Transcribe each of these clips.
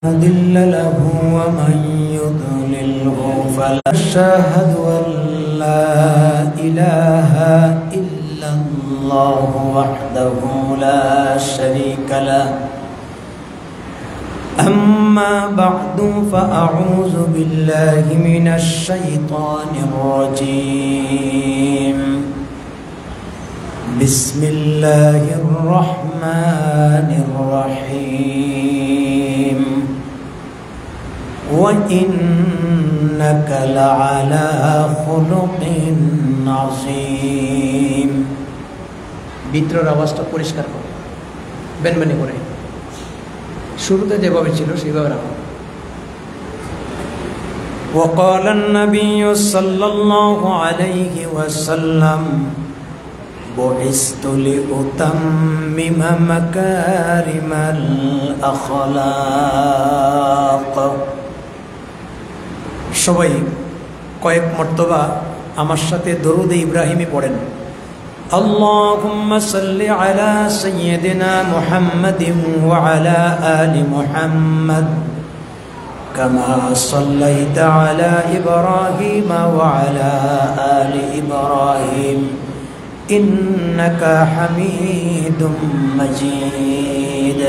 مضل له ومن يضلله فلا أشهد أن لا إله إلا الله وحده لا شريك له أما بعد فأعوذ بالله من الشيطان الرجيم بسم الله الرحمن الرحيم وإنك لعلى خلق عظيم ভিতরের আওয়াজটা পরিষ্কার করো বেনবেনি করে শুরুতে যেভাবে ছিল সেইভাবে রাখো وقال النبي صلى الله عليه وسلم بعثت لأتمم مكارم الأخلاق সবাই কয়েক মর্তবা আমার সাথে দরুদ ইব্রাহিমি পড়েন اللهم صل على سيدنا محمد وعلى آل محمد كما صليت على إبراهيم وعلى آل إبراهيم إنك حميد مجيد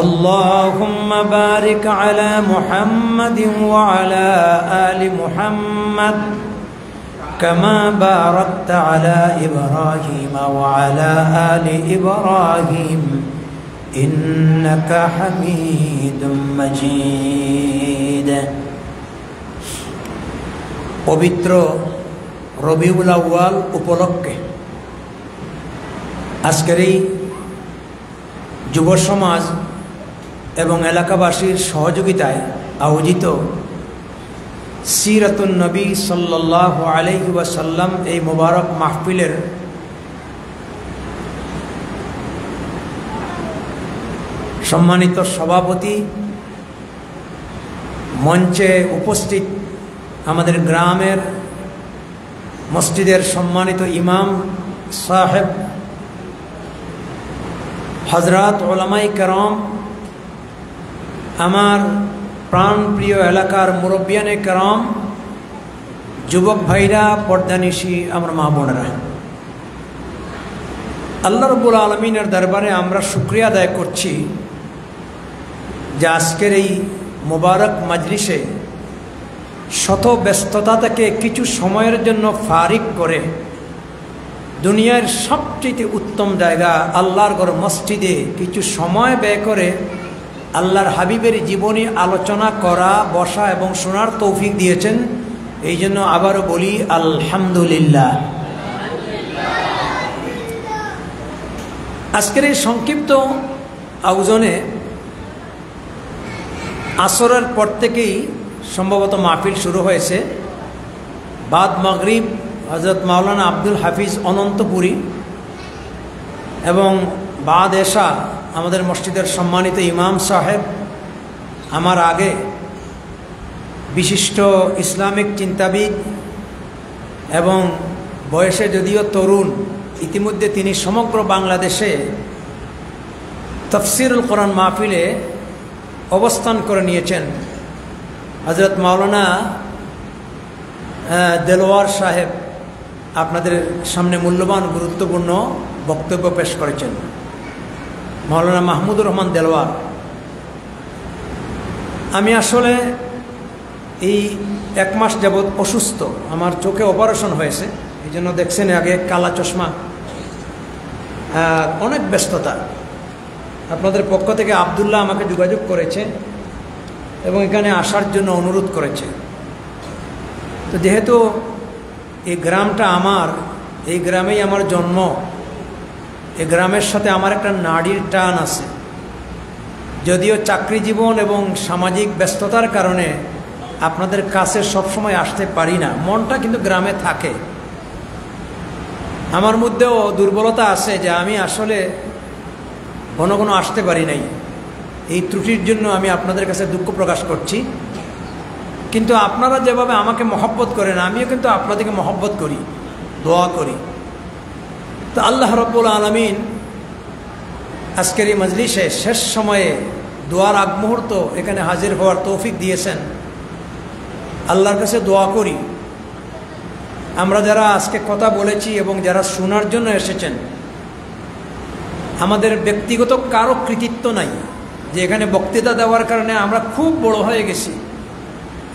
اللهم بارك على محمد وعلى آل محمد كما باركت على إبراهيم وعلى آل إبراهيم إنك حميد مجيد পবিত্র রবিউল আউয়াল উপলক্ষে আজকের এই যুব সমাজ এবং এলাকাবাসীর সহযোগিতায় আয়োজিত সিরাতুন নবী সাল্লাল্লাহু আলাইহি ওয়াসাল্লাম এই মোবারক মাহফিলের সম্মানিত সভাপতি, মঞ্চে উপস্থিত আমাদের গ্রামের মসজিদের সম্মানিত ইমাম সাহেব, হযরত উলামায়ে কেরাম, আমার প্রাণপ্রিয় এলাকার মুরব্বিয়ানে কেরাম, যুবক ভাইরা, পর্দানিশী আমার মা বোনেরা, আল্লাহ রাব্বুল আলামিনের দরবারে আমরা শুকরিয়া আদায় করছি যে আজকের এই মোবারক মজলিসে শত ব্যস্ততা থেকে কিছু সময়ের জন্য ফারিক করে দুনিয়ার সবচেয়ে উত্তম জায়গা আল্লাহর ঘর মসজিদে কিছু সময় ব্যয় করে আল্লাহর হাবিবের জীবনী আলোচনা করা, বসা এবং শোনার তৌফিক দিয়েছেন। এই জন্য আবারও বলি আলহামদুলিল্লাহ। আজকের এই সংক্ষিপ্ত আয়োজনে আসরের পর থেকেই সম্ভবত মাহফিল শুরু হয়েছে। বাদ মাগরিব হযরত মাওলানা আব্দুল হাফিজ অনন্তপুরী এবং বাদ এশা আমাদের মসজিদের সম্মানিত ইমাম সাহেব, আমার আগে বিশিষ্ট ইসলামিক চিন্তাবিদ এবং বয়সে যদিও তরুণ, ইতিমধ্যে তিনি সমগ্র বাংলাদেশে তাফসীরুল কোরআন মাহফিলে অবস্থান করে নিয়েছেন। হযরত মাওলানা দেলোয়ার সাহেব আপনাদের সামনে মূল্যবান গুরুত্বপূর্ণ বক্তব্য পেশ করেছেন। মাওলানা মাহমুদুর রহমান দেলোয়ার, আমি আসলে এই 1 মাস যাবৎ অসুস্থ, আমার চোখে অপারেশন হয়েছে, এই জন্য দেখছেন আগে কালা চশমা, অনেক ব্যস্ততা। আপনাদের পক্ষ থেকে আবদুল্লাহ আমাকে যোগাযোগ করেছে এবং এখানে আসার জন্য অনুরোধ করেছে। তো যেহেতু এই গ্রামটা আমার, এই গ্রামেই আমার জন্ম, এই গ্রামের সাথে আমার একটা নাড়ির টান আছে। যদিও চাকরি জীবন এবং সামাজিক ব্যস্ততার কারণে আপনাদের কাছে সবসময় আসতে পারি না, মনটা কিন্তু গ্রামে থাকে। আমার মধ্যেও দুর্বলতা আছে যে আমি আসলে ঘন ঘন আসতে পারি নাই। এই ত্রুটির জন্য আমি আপনাদের কাছে দুঃখ প্রকাশ করছি। কিন্তু আপনারা যেভাবে আমাকে মহব্বত করেন, আমিও কিন্তু আপনাদেরকে মহব্বত করি, দোয়া করি। তো আল্লাহ রাব্বুল আলামিন আজকের এই মজলিসে শেষ সময়ে দোয়ার আগ মুহূর্ত এখানে হাজির হওয়ার তৌফিক দিয়েছেন। আল্লাহর কাছে দোয়া করি আমরা যারা আজকে কথা বলেছি এবং যারা শোনার জন্য এসেছেন, আমাদের ব্যক্তিগত কারো কৃতিত্ব নাই যে এখানে বক্তৃতা দেওয়ার কারণে আমরা খুব বড় হয়ে গেছি।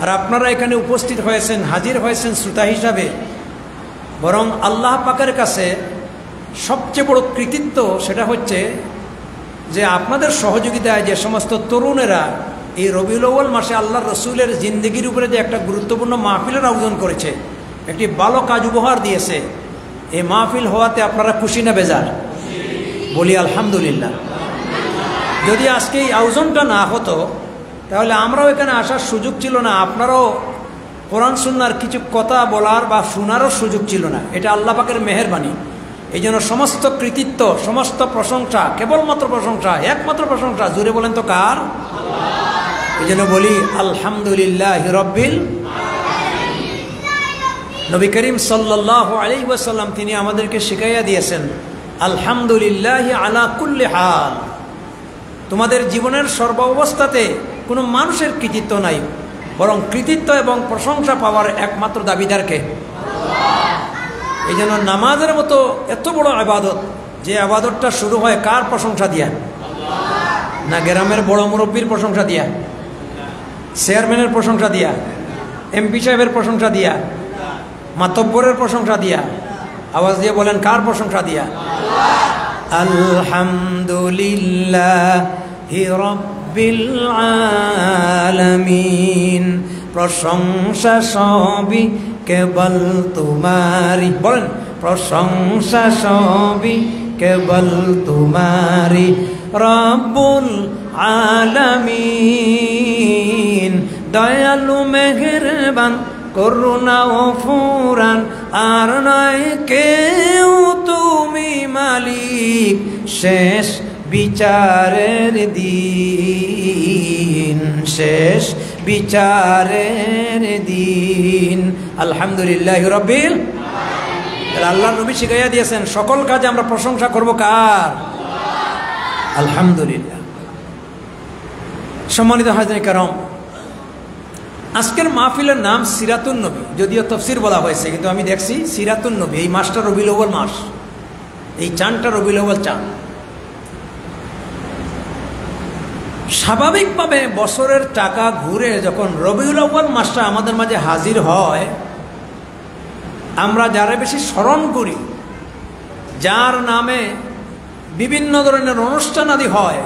আর আপনারা এখানে উপস্থিত হয়েছেন, হাজির হয়েছেন শ্রোতা হিসাবে, বরং আল্লাহ পাকের কাছে সবচেয়ে বড় কৃতিত্ব সেটা হচ্ছে যে আপনাদের সহযোগিতায় যে সমস্ত তরুণেরা এই রবিউল আউয়াল মাসে আল্লাহর রসুলের জিন্দেগির উপরে যে একটা গুরুত্বপূর্ণ মাহফিলের আয়োজন করেছে, একটি ভালো কাজ উপহার দিয়েছে, এই মাহফিল হওয়াতে আপনারা খুশি না বেজার? বলি আলহামদুলিল্লাহ। যদি আজকে এই আয়োজনটা না হতো তাহলে আমরাও এখানে আসার সুযোগ ছিল না, আপনারাও কোরআন সুন্নাহর কিছু কথা বলার বা শোনারও সুযোগ ছিল না। এটা আল্লাহ পাকের মেহেরবানি। এই জন্য সমস্ত কৃতিত্ব, সমস্ত প্রশংসা, কেবলমাত্র প্রশংসা, একমাত্র প্রশংসা, জুড়ে বলেন তো কার? এই জন্য বলি আলহামদুলিল্লাহ রব্বিল। নবী করিম সাল্লাল্লাহু আলাইহি ওয়াসাল্লাম তিনি আমাদেরকে শিখাইয়া দিয়েছেন আলহামদুলিল্লাহ আলা কুল্লি হাল। তোমাদের জীবনের সর্ব অবস্থাতে কোনো মানুষের কৃতিত্ব নাই, বরং কৃতিত্ব এবং প্রশংসা পাওয়ার একমাত্র দাবিদারকে। এই জন্য নামাজের মতো এত বড় ইবাদত, যে ইবাদতটা শুরু হয় কার প্রশংসা দিয়া? না গ্রামের বড় মুরব্বীর প্রশংসা দিয়া, চেয়ারম্যানের প্রশংসা দিয়া, এমপি সাহেবের প্রশংসা দিয়া, মাতব্বরের প্রশংসা দিয়া? আওয়াজ দিয়ে বলেন কার প্রশংসা দিয়া? আলহামদুলিল্লাহি রাব্বিল আলামিন। প্রশংসা সবই কেবল তোমারি। বলেন প্রশংসা সবই কেবল তোমারি রব্বুল আলামিন। দয়ালু মেহেরবান করুণা ও ফুরান, আর নয় কেউ তুমি মালিক শেষ বিচারের দিন, শেষ বিচারের দিন। আলহামদুলিল্লাহ রব্বিল। আল্লাহ নবী শিখাইয়া দিয়েছেন সকল কাজে আমরা প্রশংসা করব কার? আলহামদুলিল্লাহ। সম্মানিত হাজরিন কিরাম, আজকের মাহফিলের নাম সিরাতুন নবী। যদিও তাফসীর বলা হয়েছে, কিন্তু আমি দেখছি সিরাতুন নবী। এই মাসটা রবিউল আউয়াল মাস, এই চাঁদটা রবিউল আউয়াল চাঁদ। স্বাভাবিকভাবে বছরের টাকা ঘুরে যখন রবিউল আউয়াল মাসটা আমাদের মাঝে হাজির হয়, আমরা যারা বেশি স্মরণ করি, যার নামে বিভিন্ন ধরনের অনুষ্ঠান আদি হয়,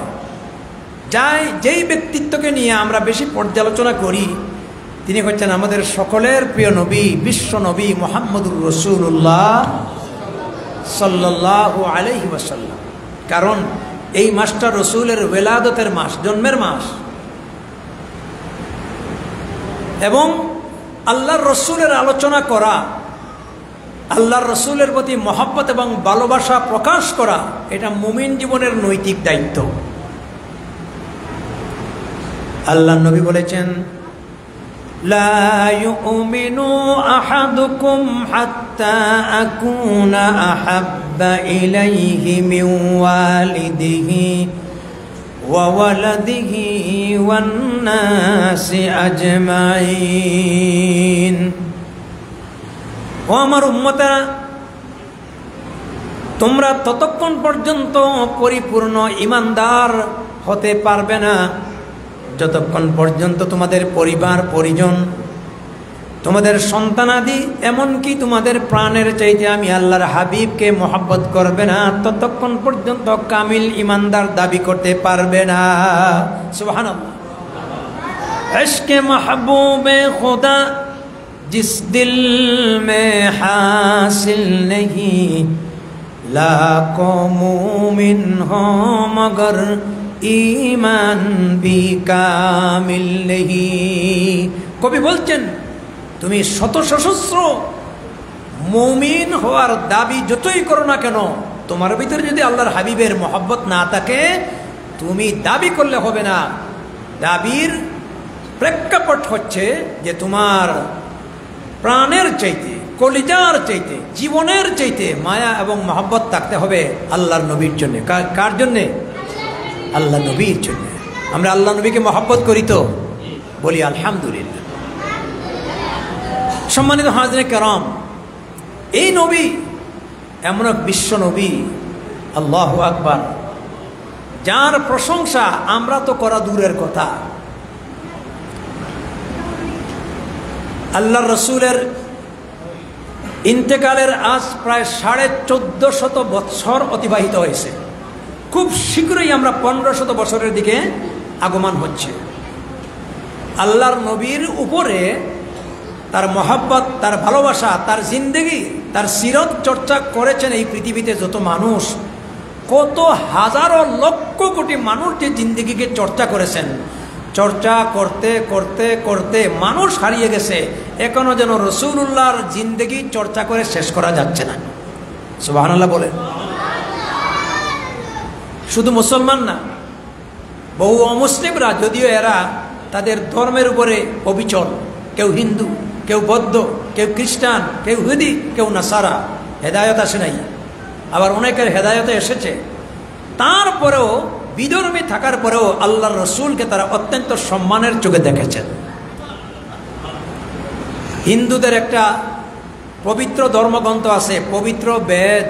যেই ব্যক্তিত্বকে নিয়ে আমরা বেশি পর্যালোচনা করি, তিনি হচ্ছেন আমাদের সকলের প্রিয় নবী, বিশ্ব নবী মুহাম্মদুর রাসূলুল্লাহ সাল্লাল্লাহু আলাইহি ওয়াসাল্লাম। কারণ এই মাসটা রসুলের ওয়েলাদতের মাস, জন্মের মাস, এবং আল্লাহর রসুলের আলোচনা করা, আল্লাহর রসুলের প্রতি মহব্বত এবং ভালোবাসা প্রকাশ করা, এটা মুমিন জীবনের নৈতিক দায়িত্ব। আল্লাহ নবী বলেছেন লা ইউমিনু আহাদুকুম হাত্তা আকুনা আহাব্বা ইলাইহি মিন ওয়ালিদিহি ওয়া ওয়ালাদিহি ওয়ান নাসি আজমাইন। ও আমার উম্মতেরা, তোমরা ততক্ষণ পর্যন্ত পরিপূর্ণ ঈমানদার হতে পারবে না যতক্ষণ পর্যন্ত তোমাদের পরিবার পরিজন, তোমাদের সন্তানাদি, এমনকি তোমাদের প্রাণের চাইতে আমি আল্লাহর হাবিবকে মহব্বত করবে না, ততক্ষণ পর্যন্ত কামিল ঈমানদার দাবি করতে পারবে না। সুবহানাল্লাহ। ইশকে মাহবুবে খুদা जिस दिल में हासिल नहीं, लाखों मुमिन हो मगर ईमान भी कामिल नहीं। কবি বলছেন তুমি শত সহস্র মুমিন হওয়ার দাবি যতই করো না কেন, তোমার ভিতরে যদি আল্লাহর হাবিবের মহব্বত না থাকে, তুমি দাবি করলে হবে না। দাবির প্রেক্ষাপট হচ্ছে যে তোমার প্রাণের চাইতে, কলিজার চাইতে, জীবনের চাইতে মায়া এবং মহব্বত থাকতে হবে আল্লাহর নবীর জন্য। কার জন্যে? আল্লাহ নবীর জন্য। আমরা আল্লাহ নবীকে মহব্বত করি তো? বলি আলহামদুলিল্লাহ। সম্মানিত হাজরে কেরাম, এই নবী এমন এক বিশ্ব নবী, আল্লাহু আকবার, যার প্রশংসা আমরা তো করা দূরের কথা। আল্লাহ রসুলের ইন্তেকালের আজ প্রায় 1450 বৎসর অতিবাহিত হয়েছে। খুব শীঘ্রই আমরা 1500 বছরের দিকে আগমন হচ্ছে। আল্লাহর নবীর উপরে তার মহাব্বত, তার ভালোবাসা, তার জিন্দেগি, তার সিরত চর্চা করেছেন এই পৃথিবীতে যত মানুষ, কত হাজারো লক্ষ কোটি মানুষ যে জিন্দেগিকে চর্চা করেছেন। চর্চা করতে করতে করতে মানুষ হারিয়ে গেছে, এখনো যেন রসুল্লাহর জিন্দেগি চর্চা করে শেষ করা যাচ্ছে না। সুবহানাল্লাহ বলেন। শুধু মুসলমান না, বহু অমুসলিমরা, যদিও এরা তাদের ধর্মের উপরে অবিচল, কেউ হিন্দু, কেউ বৌদ্ধ, কেউ খ্রিস্টান, কেউ ইহুদি, কেউ নাসারা, হেদায়ত আসে নাই। আবার অনেকের হেদায়তে এসেছে, তারপরেও বিধর্মী থাকার পরেও আল্লাহর রসুলকে তারা অত্যন্ত সম্মানের চোখে দেখেছেন। হিন্দুদের একটা পবিত্র ধর্মগ্রন্থ আছে, পবিত্র বেদ,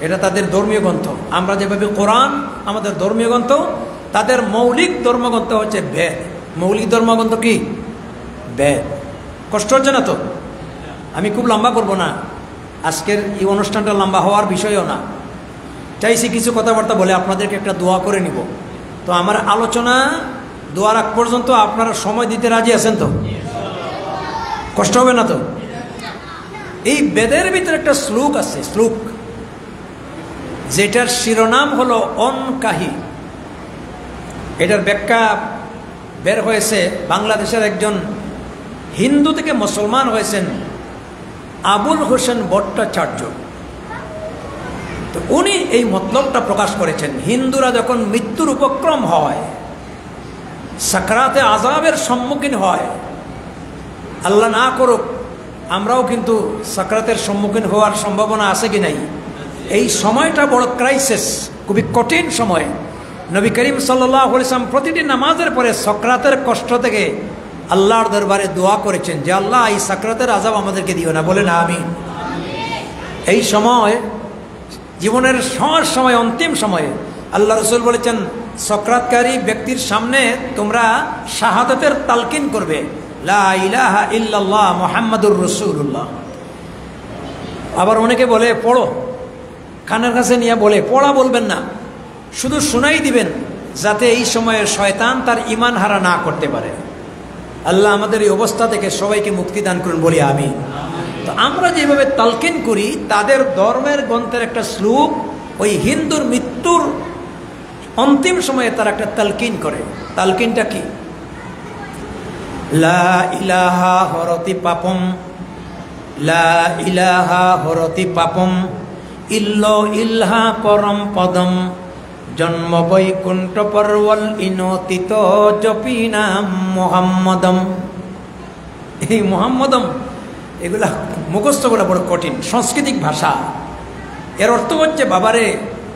এটা তাদের ধর্মীয় গ্রন্থ। আমরা যেভাবে কোরআন আমাদের ধর্মীয় গ্রন্থ, তাদের মৌলিক ধর্মগ্রন্থ হচ্ছে বেদ। মৌলিক ধর্মগ্রন্থ কি? বেদ। কষ্ট হচ্ছে না তো? আমি খুব লম্বা করব না, আজকের এই অনুষ্ঠানটা লম্বা হওয়ার বিষয়ও না। চাইছি কিছু কথাবার্তা বলে আপনাদেরকে একটা দোয়া করে নিব। তো আমার আলোচনা দোয়ার আগ পর্যন্ত আপনারা সময় দিতে রাজি আছেন তো? কষ্ট হবে না তো? এই বেদের ভিতরে একটা শ্লোক আছে, শ্লোক, যেটার শিরোনাম হলো অনকাহি। এটার ব্যাখ্যা বের হয়েছে বাংলাদেশের একজন হিন্দু থেকে মুসলমান হয়েছেন আবুল হোসেন ভট্টাচার্য। তো উনি এই মতলবটা প্রকাশ করেছেন, হিন্দুরা যখন মৃত্যুর উপক্রম হয়, সাকরাতে আযাবের সম্মুখীন হয়, আল্লাহ না করুক আমরাও কিন্তু সাকরাতের সম্মুখীন হওয়ার সম্ভাবনা আছে কি নাই, এই সময়টা বড় ক্রাইসিস, খুবই কঠিন সময়। নবী করিম সাল্লাল্লাহু আলাইহি ওয়াসাল্লাম প্রতিটি নামাজের পরে সাকরাতের কষ্ট থেকে আল্লাহর দরবারে দোয়া করেছেন যে আল্লাহ এই সাকরাতের আযাব আমাদেরকে দিও না, বলেন আমিন। এই সময়, জীবনের সবার সময়, অন্তিম সময়ে আল্লাহ রসুল বলেছেন, সাকরাতকারী ব্যক্তির সামনে তোমরা শাহাদাতের তালকিন করবে, লা ইলাহা ইল্লাল্লাহ মুহাম্মাদুর রাসূলুল্লাহ। আবার অনেকে বলে পড়ো, কানের কাছে নিয়ে বলে, পড়া বলবেন না, শুধু শোনাই দিবেন, যাতে এই সময়ে শয়তান তার ঈমান হারা না করতে পারে। আল্লাহ আমাদের এই অবস্থা থেকে সবাইকে মুক্তি দান করুন, বলি আমিন। তো আমরা যেভাবে তালকিন করি, তাদের ধর্মের গ্রন্থের একটা শ্লোক, ওই হিন্দুর মৃত্যুর অন্তিম সময়ে তারা একটা তালকিন করে। তালকিনটা কি? লা ইলাহা হরতি পাপম, লা ইলাহা হরতি পাপম, ইল্লো ইল্হা পরম পদম, জন্ম বৈকুণ্ঠ পরওয়াল ইনতিত জপিনা মুহাম্মদম। এই মুহাম্মদম, এগুলা মুখস্থ করা বড় কঠিন, সাংস্কৃতিক ভাষা। এর অর্থ হচ্ছে, বাবারে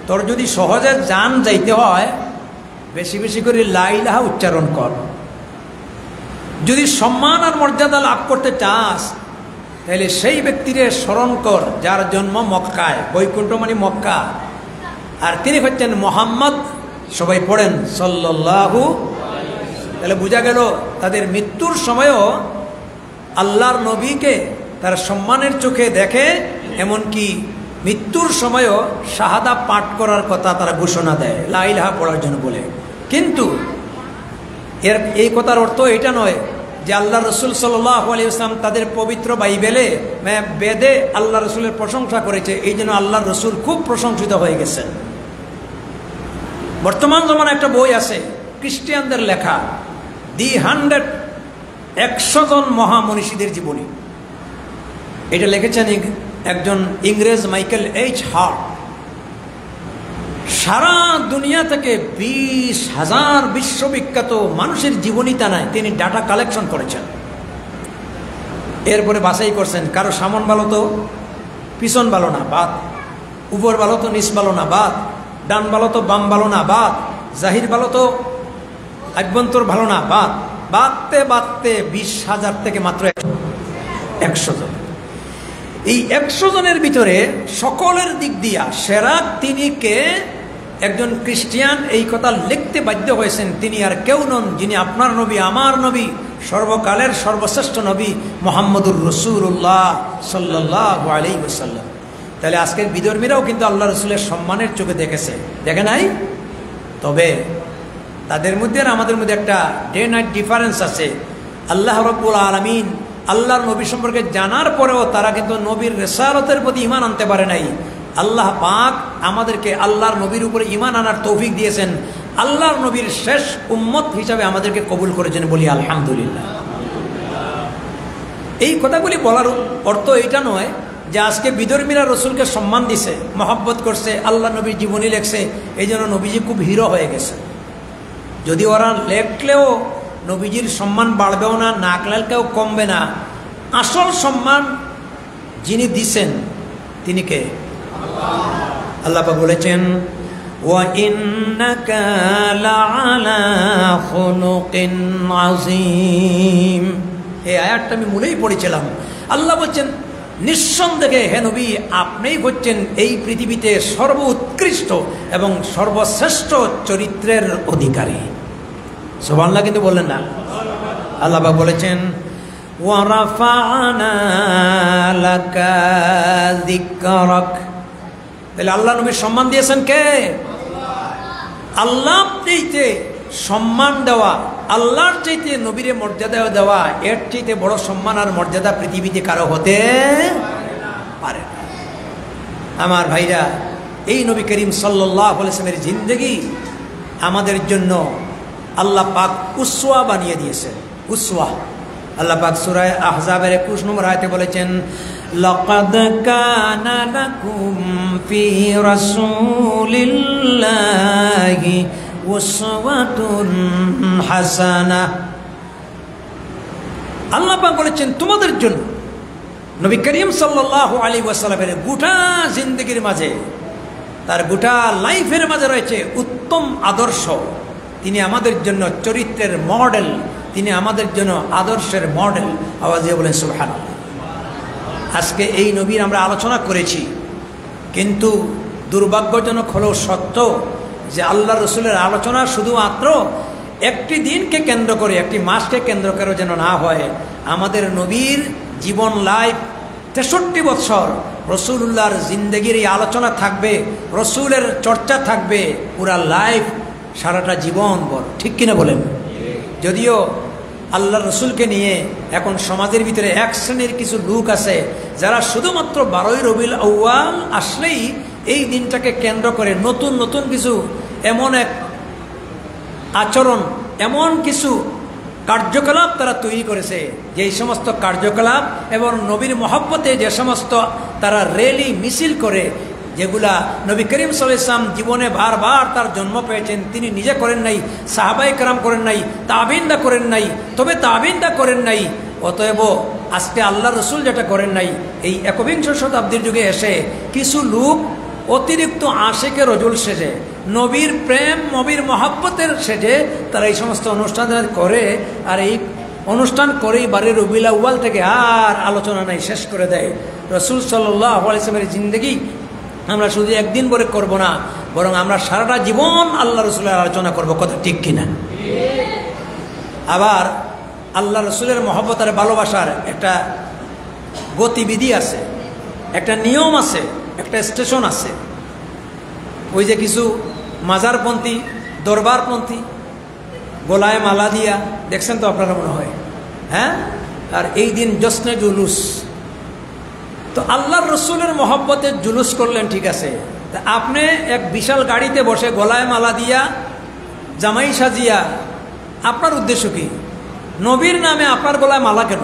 তোর যদি সহজে জান যাইতে হয়, বেশি বেশি করে লা ইলাহা উচ্চারণ কর। যদি সম্মান আর মর্যাদা লাভ করতে চাস, তাহলে সেই ব্যক্তিরে স্মরণ কর যার জন্ম মক্কায়, বৈকুণ্ঠ মানে মক্কা, আর তিনি হচ্ছেন মুহাম্মদ। সবাই পড়েন সাল্লাল্লাহু। তাহলে বোঝা গেল তাদের মৃত্যুর সময়ও আল্লাহর নবীকে তারা সম্মানের চোখে দেখে, এমনকি মৃত্যুর সময়ও শাহাদা পাঠ করার কথা তারা ঘোষণা দেয়, লা ইলাহা পড়ার জন্য বলে। কিন্তু এর এই কথার অর্থ এটা নয় যে আল্লাহ রসুল সাল্লাল্লাহু আলাইহি ওয়াসাল্লাম তাদের পবিত্র বাইবেলে, বেদে আল্লাহ রসুলের প্রশংসা করেছে, এই জন্য আল্লাহ রসুল খুব প্রশংসিত হয়ে গেছেন। বর্তমান জমানে একটা বই আছে খ্রিস্টানদের লেখা, দি 100 জন মহামনীষীদের জীবনী। এটা লিখেছেন একজন ইংরেজ মাইকেল এইচ হার্ট। সারা দুনিয়া থেকে 20,000 বিশ্ববিখ্যাত মানুষের জীবনী টানায় তিনি ডাটা কালেকশন করেছেন। এরপরে বাছাই করছেন, কারো সামন ভালো তো পিছন ভালো না, বাদ। উপর ভালো তো নিচ ভালো না, বাদ। ডান ভালো তো বাম ভালো না, বাদ। জাহির ভালো তো আভ্যন্তর ভালো না, বাঁধতে বাঁধতে 20,000 থেকে মাত্র 100 জন। এই 100 জনের ভিতরে সকলের দিক দিয়া সেরা তিনি কে? একজন খ্রিস্টিয়ান এই কথা লিখতে বাধ্য হয়েছেন, তিনি আর কেউ নন, যিনি আপনার নবী, আমার নবী, সর্বকালের সর্বশ্রেষ্ঠ নবী মুহাম্মদুর রাসূলুল্লাহ সাল্লাল্লাহু আলাইহি ওয়াসাল্লাম। তাহলে আজকের বিধর্মীরাও কিন্তু আল্লাহ রসুলের সম্মানের চোখে দেখেছে, দেখে নাই? তবে তাদের মধ্যে আর আমাদের মধ্যে একটা ডে নাইট ডিফারেন্স আছে। আল্লাহ রাব্বুল আলামিন আল্লাহর নবী সম্পর্কে জানার পরেও তারা কিন্তু নবীর রিসালাতের প্রতি ঈমান আনতে পারে নাই। আল্লাহ পাক আমাদেরকে আল্লাহর নবীর উপরে ঈমান আনার তৌফিক দিয়েছেন, আল্লাহর নবীর শেষ উম্মত হিসাবে আমাদেরকে কবুল করেছেন, বলি আলহামদুলিল্লাহ। এই কথাগুলি বলার অর্থ এইটা নয় যে আজকে বিধর্মীরা রসুলকে সম্মান দিছে, মহব্বত করছে, আল্লাহ নবীর জীবনী লেখছে, এই জন্য নবীজি খুব হিরো হয়ে গেছে। যদি ওরা লেখলেও নবীজির সম্মান বাড়বেও না, না লেখলেও কমবে না। আসল সম্মান যিনি দিছেন তিনি কে? আল্লাহ পাক বলেছেন, ওয়া ইন্নাকা লাআলা খুলুকিন আযীম। এই আয়াতটা আমি মূলেই পড়েছিলাম। আল্লাহ বলছেন, নিঃসন্দেহে হে নবী, আপনিই হচ্ছেন এই পৃথিবীতে সর্বোৎকৃষ্ট এবং সর্বশ্রেষ্ঠ চরিত্রের অধিকারী। সুবহানাল্লাহ কিন্তু বললেন না। আল্লাহ পাক বলেছেন, ওয়া রাফা'না লাকা যিকরাক। তাহলে আল্লাহ নবীর সম্মান দিয়েছেন কে? আল্লাহ চাইতে সম্মান দেওয়া, আল্লাহর চাইতে নবীরে মর্যাদা দেওয়া, এর চাইতে বড় সম্মান আর মর্যাদা পৃথিবীতে কারো হতে পারে না। আমার ভাইরা, এই নবী করিম সাল্লাল্লাহু আলাইহি ওয়াসাল্লামের জিন্দেগি আমাদের জন্য আল্লাহ পাক উসওয়া বানিয়ে দিয়েছেন। উসওয়া আল্লাহ পাক সূরা আহজাবের 21 নম্বর আয়াতে বলেছেন, লাকাদ কানা লাকুম ফি রাসূলিল্লাহি উসওয়াতুন হাসানাহ। আল্লাহ পাক বলেছেন তোমাদের জন্য নবী করিম সাল্লাল্লাহু আলাইহি ওয়াসাল্লামের গোটা জিন্দেগির মাঝে, তার গোটা লাইফের মাঝে রয়েছে উত্তম আদর্শ। তিনি আমাদের জন্য চরিত্রের মডেল, তিনি আমাদের জন্য আদর্শের মডেল। আওয়াজ দিয়ে বলেন সুবহানাল্লাহ। আজকে এই নবীর আমরা আলোচনা করেছি, কিন্তু দুর্ভাগ্যজনক হলেও সত্য যে আল্লাহ রসুলের আলোচনা শুধুমাত্র একটি দিনকে কেন্দ্র করে, একটি মাসকে কেন্দ্র করে যেন না হয়। আমাদের নবীর জীবন লাইফ 63 বছর রসুলুল্লাহর জিন্দেগির এই আলোচনা থাকবে, রসুলের চর্চা থাকবে পুরা লাইফ, সারাটা জীবন ভর। ঠিক কিনা বলেন? যদিও আল্লাহ রসুলকে নিয়ে এখন সমাজের ভিতরে এক শ্রেণীর কিছু লোক আছে যারা শুধুমাত্র 12ই রবিউল আউয়াল আসলেই এই দিনটাকে কেন্দ্র করে নতুন নতুন কিছু এমন এক আচরণ, এমন কিছু কার্যকলাপ তারা তৈরি করেছে, যেই সমস্ত কার্যকলাপ এবং নবীর মহব্বতে যে সমস্ত তারা র্যালি মিছিল করে, যেগুলা নবী করিম সাল্লাল্লাহু আলাইহি ওয়াসাল্লাম জীবনে বারবার তার জন্ম পেয়েছেন, তিনি নিজে করেন নাই, সাহাবায়ে কেরাম করেন নাই, তাবিঈনরা করেন নাই, তবে তাবিঈনরা করেন নাই। অতএব আজকে আল্লাহ রসুল যেটা করেন নাই, এই 21 শতাব্দীর যুগে এসে কিছু লোক অতিরিক্ত আশিকে রজুল সেজে, নবীর প্রেম, নবীর মহব্বতের সেজে তারা এই সমস্ত অনুষ্ঠান করে, আর এই অনুষ্ঠান করেই 12 রবিউল আউয়াল থেকে আর আলোচনা নাই, শেষ করে দেয়। রাসূল সাল্লাল্লাহু আলাইহি ওয়াসাল্লামের জিন্দেগি আমরা শুধু একদিন পরে করব না, বরং আমরা সারাটা জীবন আল্লাহ রসুলের আলোচনা করব। কথা ঠিক কিনা? আবার আল্লাহ রসুলের মহব্বত আর ভালোবাসার একটা গতিবিধি আছে, একটা নিয়ম আছে, একটা স্টেশন আছে। ওই যে কিছু মাজারপন্থী, দরবারপন্থী গলায় মালা দিয়া, দেখছেন তো আপনারা মনে হয়, হ্যাঁ? আর এই দিন জশ্নে জুলুস। তো আল্লাহর রসুলের মহব্বতের জুলুস করলেন, ঠিক আছে, তা আপনি এক বিশাল গাড়িতে বসে গলায় মালা দিয়া, জামাই সাজিয়া, আপনার উদ্দেশ্য কি? নবীর নামে আপনার গলায় মালা কেন?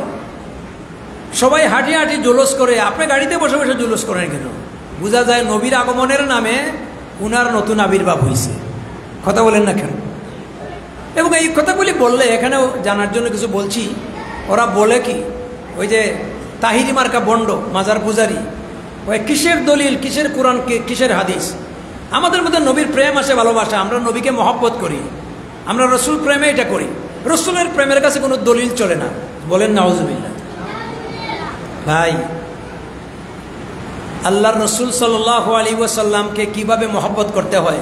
সবাই হাঁটি হাঁটি জুলুস করে, আপনি গাড়িতে বসে বসে জুলুস করেন কেন? বোঝা যায় নবীর আগমনের নামে উনার নতুন আবির্ভাব হয়েছে। কথা বলেন না কেন? এবং এই কথাগুলি বললে, এখানেও জানার জন্য কিছু বলছি, ওরা বলে কি, ওই যে তাহিরি মার্কা বন্ড মাজার পূজারি, ওই কিসের দলিল, কিসের কোরআন, কিসের হাদিস? আমাদের মধ্যে নবীর প্রেম আছে, ভালোবাসা, আমরা নবীকে মহব্বত করি, আমরা রসুল প্রেমে এটা করি। রসুলের প্রেমের কাছে কোনো দলিল চলে না। বলেন নাউজুবিল্লাহ। ভাই, আল্লাহর রসুল সাল্লাল্লাহু আলাইহি ওয়াসাল্লামকে কিভাবে মহব্বত করতে হয়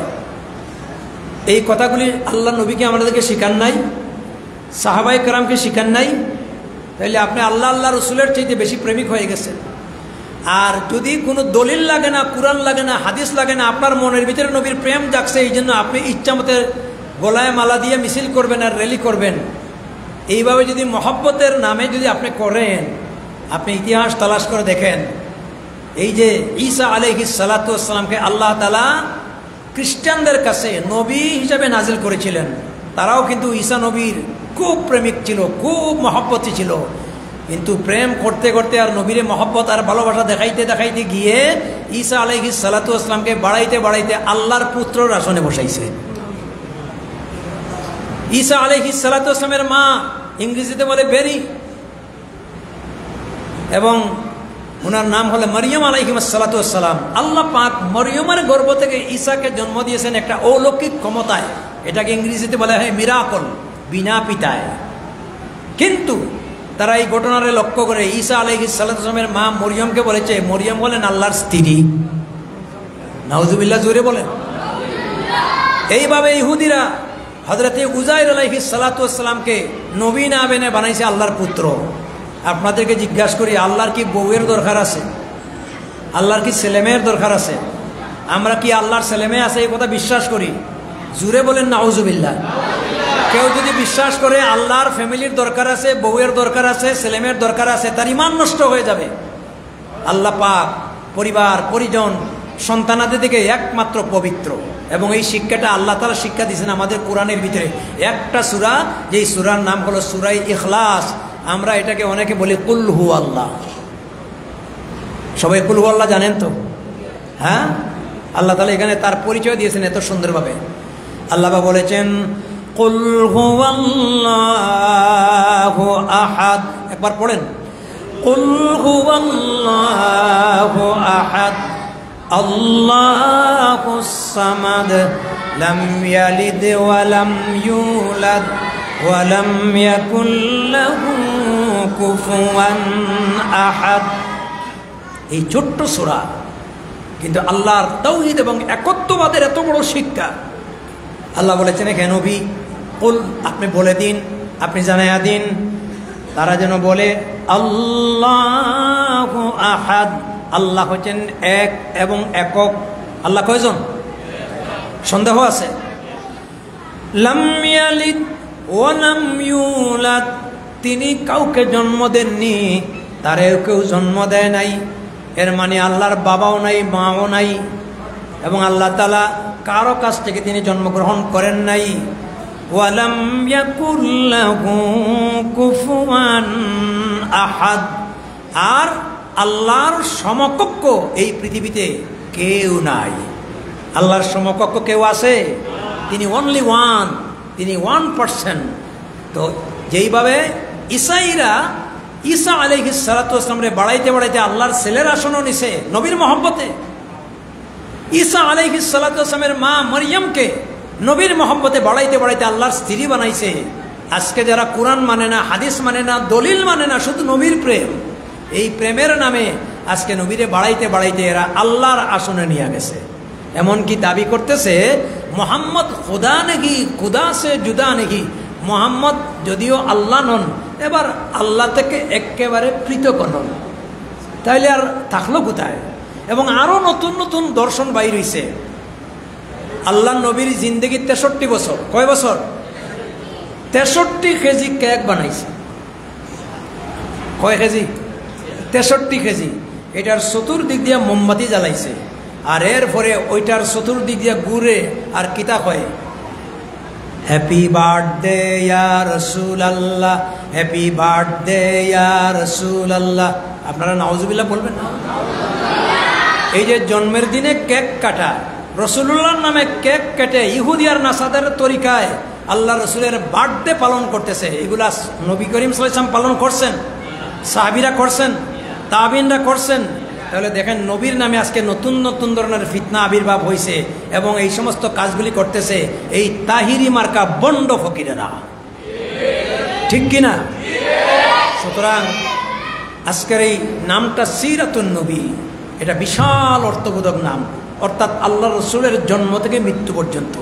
এই কথাগুলি আল্লাহ নবীকে আমাদেরকে শিখান নাই, সাহাবায়ে কেরামকে শিখান নাই। তাইলে আপনি আল্লাহ রসুলের চাইতে বেশি প্রেমিক হয়ে গেছেন। আর যদি কোনো দলিল লাগে না, কুরআন লাগে না, হাদিস লাগে না, আপনার মনের ভিতরে নবীর প্রেম জাগছে, এই জন্য আপনি ইচ্ছামতে গলায় মালা দিয়ে মিছিল করবেন আর র্যালি করবেন। এইভাবে যদি মহব্বতের নামে যদি আপনি করেন, আপনি ইতিহাস তালাশ করে দেখেন, এই যে ঈসা আলাইহিস সালাতু ওয়াস সালামকে আল্লাহ তাআলা খ্রিস্টানদের কাছে নবী হিসাবে নাজিল করেছিলেন। তারাও কিন্তু ঈসা নবীর খুব প্রেমিক ছিল, খুব মহব্বতী ছিল। কিন্তু প্রেম করতে করতে আর নবীরে মহব্বত আর ভালোবাসা দেখাইতে দেখাইতে গিয়ে ঈসা আলাইহিস সালাতু ওয়াস সালামকে বাড়াইতে বাড়াইতে আল্লাহর পুত্রর আসনে বসাইছে। ঈসা আলাইহিস সালাতু ওয়াস সালামের মা ইংরেজিতে বলে বেরি, এবং ওনার নাম হলো মরিয়ম আলাইহিস সালাতু ওয়াস সালাম। আল্লাহ পাক মরিয়মের গর্ভ থেকে ঈসাকে জন্ম দিয়েছেন একটা অলৌকিক ক্ষমতায়। এটাকে ইংরেজিতে বলা হয় মিরাকল, বিনা পিতায়। কিন্তু তারা এই ঘটনারে লক্ষ্য করে ঈসা আলাইহিস সালাতু ওয়াস সালামের মা মরিয়মকে বলেছে, মরিয়ম বলেন আল্লাহর স্ত্রী। নাউজুবিল্লাহ, জোরে বলেন। এইভাবে ইহুদিরা হযরতে উযাইর আলাইহিস সালাতু ওয়াস সালামকে নবী না বেনে বানাইছে আল্লাহর পুত্র। আপনাদেরকে জিজ্ঞাসা করি, আল্লাহর কি বউয়ের দরকার আছে? আল্লাহর কি ছেলেমেয়ের দরকার আছে? আমরা কি আল্লাহর ছেলেমেয়ে আছে এই কথা বিশ্বাস করি? জুড়ে বলেন নাউজুবিল্লাহ। কেউ যদি বিশ্বাস করে আল্লাহর ফ্যামিলির দরকার আছে, বউয়ের দরকার আছে, ছেলেমেয়ের দরকার আছে, তার ঈমান নষ্ট হয়ে যাবে। আল্লাহ পাক পরিবার, পরিজন, সন্তানাদি থেকে একমাত্র পবিত্র, এবং এই শিক্ষাটা আল্লাহ তাআলা শিক্ষা দিয়েছেন আমাদের কোরআনের ভিতরে। একটা সূরা, যেই সূরার নাম হলো সূরা ইখলাস। আমরা এটাকে অনেকে বলি কুল হু আল্লাহ। সবাই কুল হু আল্লাহ জানেন তো? হ্যাঁ, আল্লাহ তাআলা এখানে তার পরিচয় দিয়েছেন এত সুন্দরভাবে। আল্লাহ বলেছেন কুল হু আল্লাহু আহাদ। একবার পড়েন, কুল হু আল্লাহু আহাদ আল্লাহুস সামাদ লাম ইয়ালিদ ওয়া লাম ইউলাদ ওয়া লাম ইয়াকুল লাহু কুফুয়ান আহাদ। এই ছোট্ট সূরা, কিন্তু আল্লাহর তাওহীদ এবং একত্ববাদের এত বড় শিক্ষা। আল্লাহ বলেছেন, কেন নবী কুল, আপনি বলে দিন, আপনি জানায়া দিন, তারা যেন বলে আল্লাহু আহাদ। আল্লাহ হচ্ছেন এক এবং একক। আল্লাহ কয়জন? সন্দেহ আছে? লাম ইয়ালিদ ওয়া লাম ইউলাদ, তিনি কাউকে জন্ম দেননি, তারেও কেউ জন্ম দেয় নাই। এর মানে আল্লাহর বাবাও নাই, মাও নাই, এবং আল্লাহ তাআলা কারো কাছ থেকে তিনি জন্মগ্রহণ করেন নাই। ওয়া লাম ইয়াকুল লাহু কুফুয়ান আহাদ, আর আল্লাহর সমকক্ষ এই পৃথিবীতে কেউ নাই। আল্লাহর সমকক্ষ কেউ আছে? তিনি অনলি ওয়ান, তিনি 1%। তো যেইভাবে ঈসাইরা ঈসা আলাইহিস সালাতু ওয়াস সালামরে বাড়াইতে বাড়াইতে আল্লাহর ছেলের আসনও নিছে নবীর মহব্বতে। ঈসা আলাইহিস সালাতু ওয়াস সালামের মা মরিয়মকে নবীর মহব্বতে বাড়াইতে বাড়াইতে আল্লাহর স্ত্রী বানাইছে। আজকে যারা কোরআন মানে না, হাদিস মানে না, দলিল মানে না, শুধু নবীর প্রেম, এই প্রেমের নামে আজকে নবীরে বাড়াইতে বাড়াইতে এরা আল্লাহর আসনে নিয়ে গেছে। এমনকি দাবি করতেছে মোহাম্মদ খুদা নেহি, খুদা সে জুদা নেহি। মোহাম্মদ যদিও আল্লাহ নন, এবার আল্লাহ থেকে একেবারে পৃথক নন, তাইলে আর থাকলো কোথায়? এবং আরো নতুন নতুন দর্শন বাইর হইছে। আল্লাহ নবীর জিন্দেগি 63 বছর। কয় বছর? 63 কেজি কেক বানাইছে। কয় কেজি? 63 কেজি। এটার চতুর্দিক দিয়ে মোমবাতি জ্বালাইছে, আর এরপরে ওইটার চতুর্দিক দিয়ে ঘুরে আর কিতা কয়, হ্যাপি বার্থডে ইয়া রাসূলুল্লাহ, হ্যাপি বার্থডে ইয়া রাসূলুল্লাহ। আপনারা নাউজুবিল্লাহ বলবেন না? এই যে জন্মের দিনে কেক কাটা, রাসূলুল্লাহর নামে কেক কেটে ইহুদি আর নাসাদের তরিকায় আল্লাহ রসুলের বার্থডে পালন করতেছে। এগুলা নবী করিম সাল্লাল্লাহু আলাইহি ওয়াসাল্লাম পালন করছেন, সাহাবীরা করছেন, তাবিনরা করছেন, তাহলে দেখেন নবীর নামে আজকে নতুন নতুন ধরনের ফিতনা আবির্ভাব হয়েছে এবং এই সমস্ত কাজগুলি করতেছে এই তাহিরি মার্কা বন্ড ফকিরেরা, ঠিক কিনা? সুতরাং আজকের এই নামটা সিরাতুন নবী, এটা বিশাল অর্থবোধক নাম, অর্থাৎ আল্লাহ রসুলের জন্ম থেকে মৃত্যু পর্যন্ত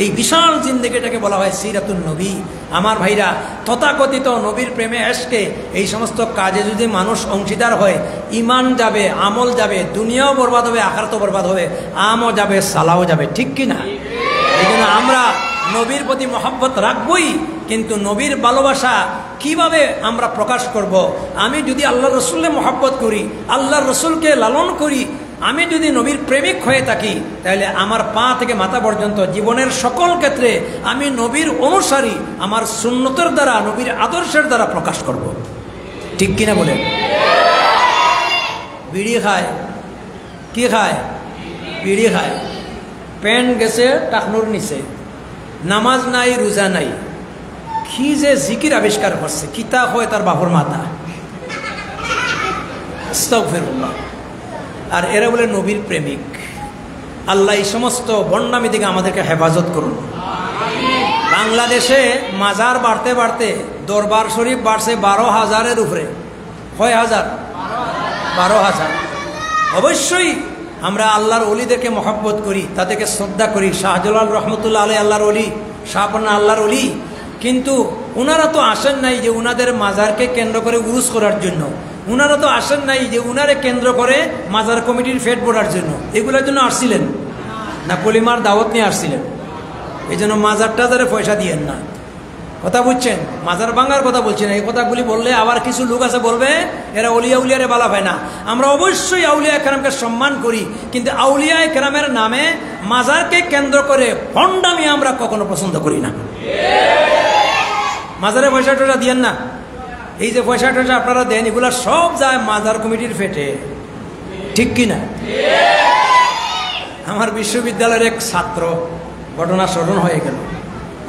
এই বিশাল জিন্দেগিটাকে বলা হয় সিরাতুন নবী। আমার ভাইরা, তথাকথিত নবীর প্রেমে এসকে এই সমস্ত কাজে যদি মানুষ অংশীদার হয়, ইমান যাবে, আমল যাবে, দুনিয়াও বরবাদ হবে, আখিরাতও বরবাদ হবে, আমও যাবে, সালাও যাবে, ঠিক কিনা? এই জন্য আমরা নবীর প্রতি মহব্বত রাখবই, কিন্তু নবীর ভালোবাসা কিভাবে আমরা প্রকাশ করব? আমি যদি আল্লাহ রসুলের মহব্বত করি, আল্লাহ রসুলকে লালন করি, আমি যদি নবীর প্রেমিক হয়ে থাকি, তাহলে আমার পা থেকে মাথা পর্যন্ত জীবনের সকল ক্ষেত্রে আমি নবীর অনুসারী, আমার সুন্নতের দ্বারা, নবীর আদর্শের দ্বারা প্রকাশ করব, ঠিক কিনা বলেন? বিড়ি খায়, কি খায়? বিড়ি খায়, প্যান্ট গেছে টাকনুর নিচে, নামাজ নাই, রোজা নাই, কি যে জিকির আবিষ্কার করছে, কিতা হয় তার বাপর মাথা, আস্তাগফিরুল্লাহ। আর এরা বলে নবীর প্রেমিক। আল্লাহ এই সমস্ত বন্যামি থেকে আমাদেরকে হেফাজত করুন। বাংলাদেশে মাজার বাড়তে বাড়তে দরবার শরীফ বাড়ছে 12,000-এর উপরে। কয় হাজার? 12,000। অবশ্যই আমরা আল্লাহর ওলিদেরকে মহব্বত করি, তাদেরকে শ্রদ্ধা করি। শাহজালাল রহমতুল্লাহ আলাই আল্লাহর ওলি, শাহপন্না আল্লাহর ওলি, কিন্তু উনারা তো আসেন নাই যে উনাদের মাজারকে কেন্দ্র করে উরুস করার জন্য, উনারা তো আসেন নাই যে উনারে কেন্দ্র করে মাজার কমিটির ফেট বোর্ডার জন্য। এগুলোর জন্য আসছিলেন না, কলিমার দাওয়াত নিয়ে আসছিলেন। এই জন্য মাজার টাজারে পয়সা দিয়েন না, কথা বুঝছেন? মাজার ভাঙার কথা বলছেন। এই কথাগুলি বললে আবার কিছু লোক আছে বলবে এরা আউলিয়া উলিয়ারে বালা পায় না। আমরা অবশ্যই আউলিয়া কেরামকে সম্মান করি, কিন্তু আউলিয়া কেরামের নামে মাজারকে কেন্দ্র করে ভণ্ডামি আমরা কখনো পছন্দ করি না। মাজারে পয়সা টয়সা দিয়েন না। এই যে পয়সা টয়সা আপনারা দেন, এগুলা সব যায় মাজার কমিটির ফেটে, ঠিক কিনা? আমার বিশ্ববিদ্যালয়ের এক ছাত্র, ঘটনা স্মরণ হয়ে গেল,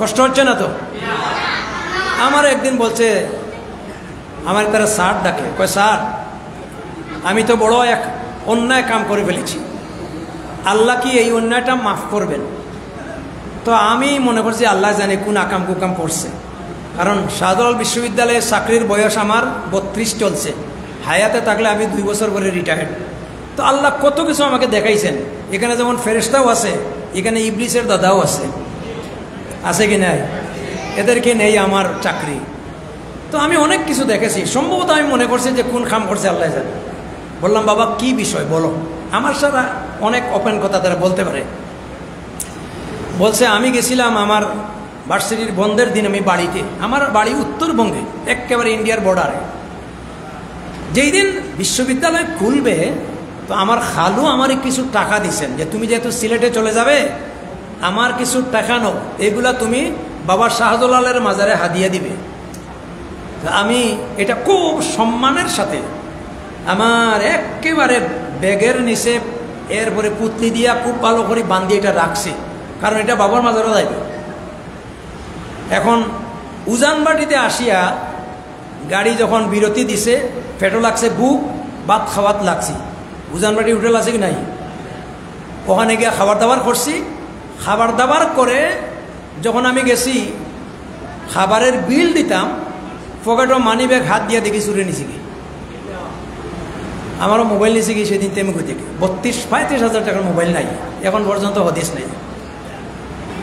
কষ্ট হচ্ছে না তো? আমার একদিন বলছে, আমার তারা স্যার ডাকে, কয় স্যার আমি তো বড় এক অন্যায় কাম করে ফেলেছি, আল্লাহ কি এই অন্যায়টা মাফ করবেন? তো আমি মনে করছি আল্লাহ জানে কোন আকাম কুকাম করছে, কারণ শাহজালাল বিশ্ববিদ্যালয়ে চাকরির বয়স আমার 32 চলছে, হায়াতে থাকলে আমি 2 বছর পরে রিটায়ার্ড। তো আল্লাহ কত কিছু আমাকে দেখাইছেন। এখানে যেমন ফেরেশতাও আছে, এখানে ইবলিসের দাদাও আছে, আছে কি নাই? এদেরকে নেই আমার চাকরি। তো আমি অনেক কিছু দেখেছি, সম্ভবত আমি মনে করছি যে কোন খাম করছে আল্লাহ জানে। বললাম বাবা কি বিষয় বলো। আমার সারা অনেক ওপেন কথা তারা বলতে পারে। বলছে আমি গেছিলাম আমার ভার্সিটির বন্ধের দিন, আমি বাড়িতে, আমার বাড়ি উত্তরবঙ্গে, একেবারে ইন্ডিয়ার বর্ডারে। যেই দিন বিশ্ববিদ্যালয় খুলবে, তো আমার খালু আমারে কিছু টাকা দিছেন যে তুমি যেহেতু সিলেটে চলে যাবে, আমার কিছু টাকা নাও, এগুলা তুমি বাবা শাহজালালের মাজারে হাদিয়া দিবে। আমি এটা খুব সম্মানের সাথে আমার একেবারে ব্যাগের নিচে এরপরে পুতলি দিয়া খুব ভালো করে বান্ধিয়ে এটা রাখছি, কারণ এটা বাবার মাজারে যাইবে। এখন উজানবাটিতে আসিয়া গাড়ি যখন বিরতি দিছে, পেট্রো লাগছে বুক, ভাত খাওয়াত লাগছি। উজানবাটি হোটেল আছে কি নাই? ওখানে গিয়ে খাবার দাবার করছি। খাবার দাবার করে যখন আমি গেছি খাবারের বিল দিতাম, পকেটও মানি ব্যাগ হাত দিয়ে দেখি চুরে নিছি কি, আমারও মোবাইল নিছি কি সেদিন তেমুকু থেকে 32-35 হাজার টাকার মোবাইল নাই, এখন পর্যন্ত হদিস নেই,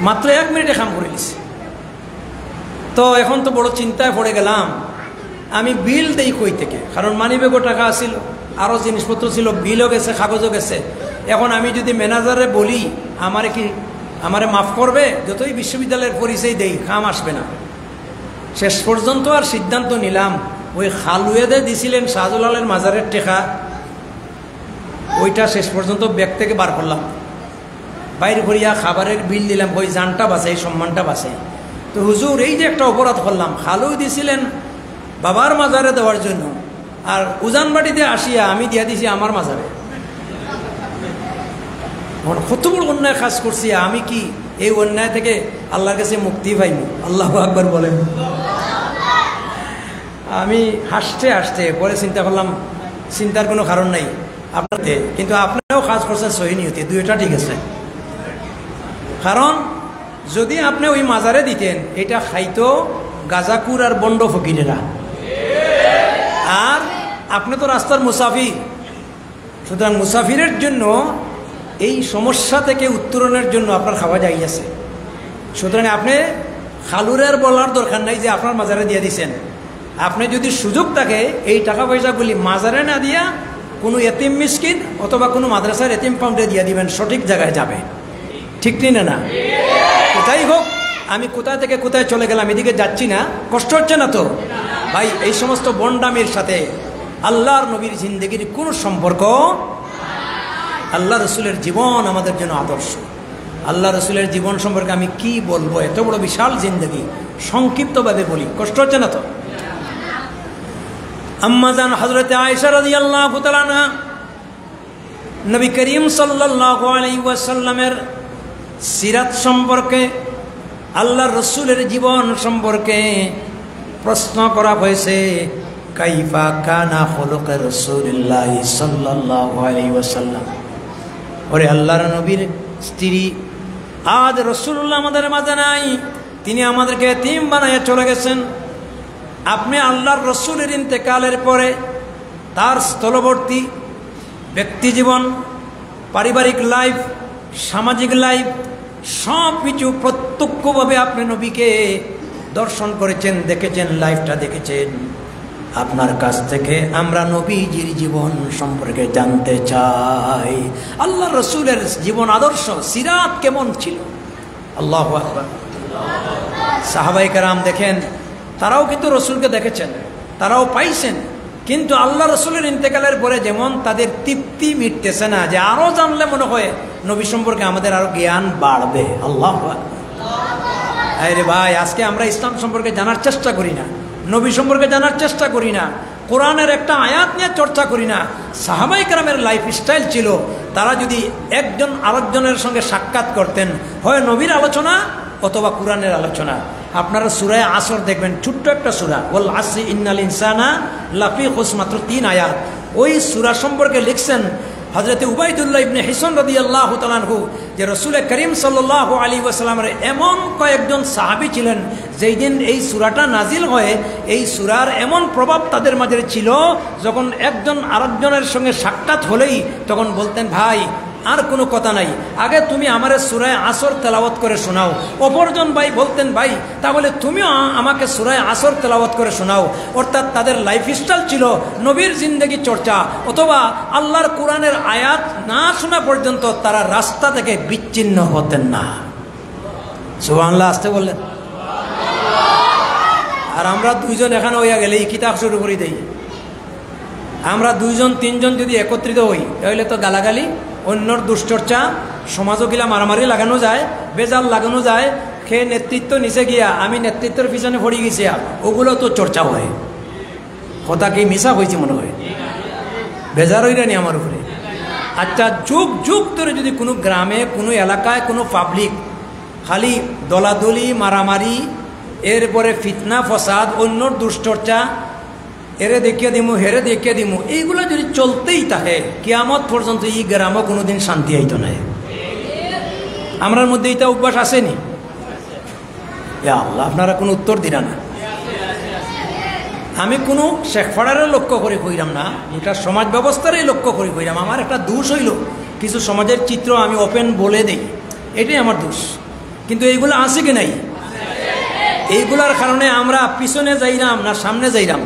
মাত্র 1 মিনিটে কাম করে নিছি। তো এখন তো বড় চিন্তায় পড়ে গেলাম, আমি বিল দেই কই থেকে, কারণ মানি ব্যাগও টাকা আসিল, আরও জিনিসপত্র ছিল, বিলও গেছে, কাগজও গেছে। এখন আমি যদি ম্যানেজারে বলি আমারে মাফ করবে, যতই বিশ্ববিদ্যালয়ের পরিচয় দেই কাম আসবে না। শেষ পর্যন্ত আর সিদ্ধান্ত নিলাম, ওই খালুয়েদে দিছিলেন শাহজালালের মাজারের টেকা, ওইটা শেষ পর্যন্ত ব্যাগ থেকে বার করলাম, বাইরে করিয়া খাবারের বিল দিলাম, ওই জানটা বাঁচাই, সম্মানটা বাঁচাই। তো হুজুর এই যে একটা অপরাধ করলাম, খালু দিছিলেন বাবার মাজারে দেওয়ার জন্য, আর উজানবাটিতে আসিয়া আমি দিয়া দিছি আমার মাজারে। কত বড় অন্যায় কাজ করছি আমি, কি এই অন্যায় থেকে আল্লাহর কাছে মুক্তি পাইনি? আল্লাহু আকবার বলেন। আমি হাসতে হাসতে পরে চিন্তা করলাম, চিন্তার কোনো কারণ নাই, আপনাতে, কিন্তু আপনারাও কাজ করছেন সহি নিয়তে, দুইটা ঠিক আছে। কারণ যদি আপনি ওই মাজারে দিতেন, এটা খাইতো গাজাকুর আর বন্ড ফকিরেরা, আর আপনি তো রাস্তার মুসাফির। সুতরাং মুসাফিরের জন্য এই সমস্যা থেকে উত্তরণের জন্য আপনার খাওয়া যাইয়াছে। সুতরাং আপনি খালুরের বলার দরকার নাই যে আপনার মাজারে দিয়ে দিছেন। আপনি যদি সুযোগ থাকে এই টাকা পয়সাগুলি মাজারে না দিয়া কোনো এতিম মিসকিন অথবা কোনো মাদ্রাসার এতিম ফাউন্ডে দিয়ে দিবেন, সঠিক জায়গায় যাবে। ঠিক না? না, কোথায় হোক, আমি কোথায় থেকে কোথায় চলে গেলাম, এদিকে যাচ্ছি না, কষ্ট হচ্ছে না তো ভাই? এই সমস্ত বন্ডামির সাথে আল্লাহর নবীর জিন্দগির কোনো সম্পর্ক। আল্লাহ রসুলের জীবন আমাদের জন্য আদর্শ। আল্লাহ রসুলের জীবন সম্পর্কে আমি কি বলবো, এত বড় বিশাল জিন্দগি, সংক্ষিপ্তভাবে বলি, কষ্ট হচ্ছে না তো? আম্মাজান হযরতে আয়েশা রাদিয়াল্লাহু তাআলা আনহা নবী করিম সাল্লাল্লাহু আলাইহি ওয়াসাল্লামের সিরাত সম্পর্কে, আল্লাহর রসুলের জীবন সম্পর্কে প্রশ্ন করা হয়েছে, কাইফা কানা খুলুক রাসূলিল্লাহ সাল্লাল্লাহু আলাইহি ওয়াসাল্লাম। ওরে আল্লাহর নবীর স্ত্রী, আজ রাসূলুল্লাহ আমাদের মাঝে নাই, তিনি আমাদেরকে এতিম বানাইয়া চলে গেছেন। আপনি আল্লাহর রসুলের ইন্তেকালের পরে তার স্থলবর্তী ব্যক্তি জীবন, পারিবারিক লাইফ, সামাজিক লাইফ, সব কিছু প্রত্যক্ষভাবে আপনি নবীকে দর্শন করেছেন, দেখেছেন, লাইফটা দেখেছেন। আপনার কাছ থেকে আমরা নবীজির জীবন সম্পর্কে জানতে চাই। আল্লাহ রসুলের জীবন আদর্শ সিরাত কেমন ছিল? আল্লাহু আকবার। সাহাবায়ে কেরাম দেখেন, তারাও কিন্তু রসুলকে দেখেছেন, তারাও পাইছেন, কিন্তু আল্লাহ রসুলের ইন্তেকালের পরে যেমন তাদের তৃপ্তি মিটতেছে না, যে আরো জানলে মনে হয় নবী সম্পর্কে আমাদের আরো জ্ঞান বাড়বে। আল্লাহু আকবার। আরে ভাই, আজকে আমরা ইসলাম সম্পর্কে জানার চেষ্টা করি না, নবী সম্পর্কে জানার চেষ্টা করি না, কোরআনের একটা আয়াত নিয়ে চর্চা করি না। সাহাবায়ে কেরামের লাইফ স্টাইল ছিল, তারা যদি একজন আরেকজনের সঙ্গে সাক্ষাৎ করতেন, হয় নবীর আলোচনা অথবা কোরআনের আলোচনা। আপনারা সূরা আসর দেখবেন, ছোট্ট একটা সূরা, ওয়াল আসরি ইন্নাল ইনসানা লাফি খুসর, মাত্র 3 আয়াত। ওই সূরা সম্পর্কে লিখছেন হযরত উবাইদুল্লাহ ইবনে হিসান রাদিয়াল্লাহু তাআলা আনহু, যে রাসূল করিম সাল্লাল্লাহু আলাইহি ওয়াসাল্লামের এমন কয়েকজন সাহাবী ছিলেন, যেই দিন এই সূরাটা নাজিল হয়, এই সূরার এমন প্রভাব তাদের মাঝে ছিল, যখন একজন আরেকজনের সঙ্গে সাক্ষাৎ হলেই তখন বলতেন, ভাই আর কোনো কথা নাই, আগে তুমি আমারে সূরা আসর তেলাওয়াত করে শোনাও। অপরজন ভাই বলতেন, ভাই তাহলে তুমিও আমাকে সূরা আসর তেলাওয়াত করে শোনাও। অর্থাৎ তাদের লাইফস্টাইল ছিল নবীর জিন্দেগি চর্চা, অথবা আল্লাহর কোরআনের আয়াত না শোনা পর্যন্ত তারা রাস্তা থেকে বিচ্ছিন্ন হতেন না। সুবহানাল্লাহ, আসতে বললেন। আর আমরা দুইজন এখানে হইয়া গেলে এই কিতাব শুরু করে দেই। আমরা দুইজন তিনজন যদি একত্রিত হই, তাহলে তো গালাগালি, অন্যর দুশ্চর্চা, সমাজও গিলা মারামারি লাগানো যায়, বেজাল লাগানো যায়। খেয়ে নেতৃত্ব নিচে গিয়া আমি নেতৃত্বের পিছনে পড়ে গেছি, ওগুলো তো চর্চা হয়। কথা কি মিশা হয়েছে মনে হয়? বেজার হইরানি আমার উপরে। আচ্ছা, যুগ যুগ ধরে যদি কোনো গ্রামে, কোনো এলাকায়, কোনো পাবলিক খালি দলাদলি, মারামারি, এরপরে ফিতনা ফসাদ, অন্যর দুশ্চর্চা, এরে দেখিয়ে দিমু, হেরে দেখিয়ে দিমু, এইগুলো যদি চলতেই থাকে কিয়ামত পর্যন্ত, এই গ্রামও কোনোদিন শান্তি আইতো না। আমরার মধ্যে এটা অভ্যাস আসেনি? আল্লাহ, আপনারা কোনো উত্তর দিলেন না। আমি কোনো শেখফাড়ারে লক্ষ্য করে কইরাম না, এটা সমাজ ব্যবস্থারই লক্ষ্য করে কইরাম। আমার একটা দোষ হইল, কিছু সমাজের চিত্র আমি ওপেন বলে দেই, এটাই আমার দোষ। কিন্তু এইগুলো আছে কি নাই? এইগুলার কারণে আমরা পিছনে যাইরাম না সামনে যাইরাম?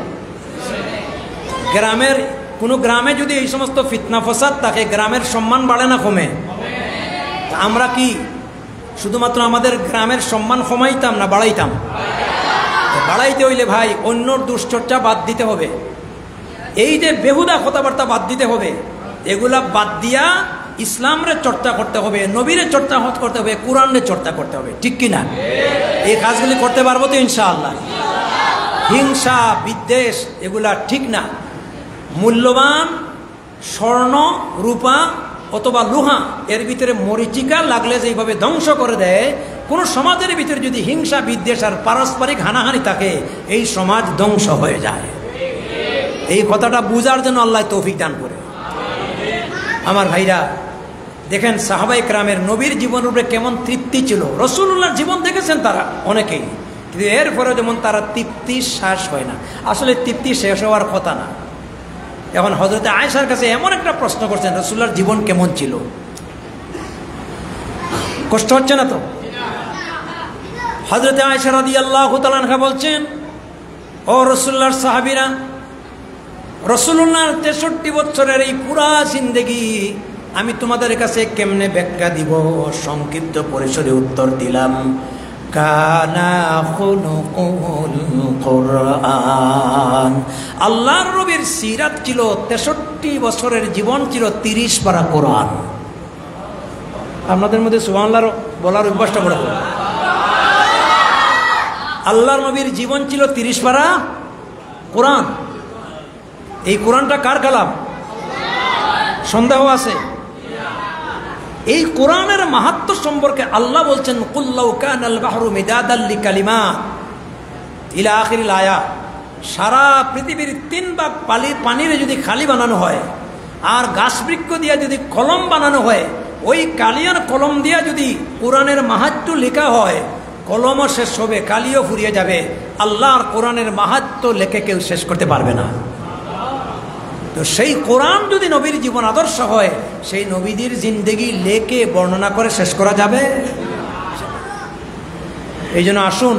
গ্রামের কোনো গ্রামে যদি এই সমস্ত ফিতনা ফসাদ থাকে, গ্রামের সম্মান বাড়ে না কমে? আমরা কি শুধুমাত্র আমাদের গ্রামের সম্মান কমাইতাম না বাড়াইতাম? বাড়াইতে হইলে ভাই অন্যর দুশ্চর্চা বাদ দিতে হবে, এই যে বেহুদা কথাবার্তা বাদ দিতে হবে, এগুলা বাদ দিয়া ইসলামের চর্চা করতে হবে, নবীরে চর্চা করতে হবে, কোরআনের চর্চা করতে হবে। ঠিক কিনা? এই কাজগুলি করতে পারবো তো ইনশাআল্লাহ? হিংসা, বিদ্বেষ এগুলা ঠিক না। মূল্যবান স্বর্ণ, রূপা অথবা লোহা, এর ভিতরে মরিচিকা লাগলে যেভাবে ধ্বংস করে দেয়, কোনো সমাজের ভিতরে যদি হিংসা, বিদ্বেষ আর পারস্পরিক হানাহানি থাকে, এই সমাজ ধ্বংস হয়ে যায়। এই কথাটা বুঝার জন্য আল্লাহ তৌফিক দান করে। আমার ভাইরা দেখেন সাহাবায়ে কেরামের নবীর জীবনের উপরে কেমন তৃপ্তি ছিল। রাসূলুল্লাহর জীবন দেখেছেন তারা অনেকেই, কিন্তু এরপরে যেমন তারা তৃপ্তি শেষ হয় না। আসলে তৃপ্তি শেষ হওয়ার কথা না। এখন হযরত আয়েশার কাছে এমন একটা প্রশ্ন করছেন, রাসূলুল্লাহর জীবন কেমন ছিল? কষ্ট হচ্ছে না তো? হযরত আয়েশা রাদিয়াল্লাহু তাআলা আনহা বলছেন, ও রাসূলুল্লাহর সাহাবীরা, রাসূলুল্লাহর 63 বছরের এই পুরা জিন্দেগি আমি তোমাদের কাছে কেমনে ব্যাখ্যা দিব? সংক্ষিপ্ত পরিসরে উত্তর দিলাম, কানা খুলুকুল কুরআন। আল্লাহর নবীর সিরাত ছিল 63 বছরের জীবন ছিল 30 পারা কোরআন। আপনাদের মধ্যে সুবহানাল্লাহ বলার অভ্যাসটা বড়। আল্লাহর নবীর জীবন ছিল 30 পারা কোরআন। এই কোরআনটা কার কালাম? সন্দেহ আছে? এই কোরআনের মাহাত্ম্য সম্পর্কে আল্লাহ বলছেন, কুল লাউ কানাল বাহরু মিদাদাল লিকালিমাত ইলা আখিরিল আয়াত। সারা পৃথিবীর 3 ভাগ পানির যদি খালি বানানো হয়, আর গাছ বৃক্ষ দিয়ে যদি কলম বানানো হয়, ওই কালিয়ার কলম দিয়ে যদি কোরআনের মাহাত্ম্য লেখা হয়, কলমও শেষ হবে, কালিও ফুরিয়ে যাবে। আল্লাহর কোরআনের মাহাত্ম্য লেখে কেউ শেষ করতে পারবে না। তো সেই কোরআন যদি নবীর জীবন আদর্শ হয়, সেই নবীদের জিন্দেগি লেখে বর্ণনা করে শেষ করা যাবে? এই জন্য আসুন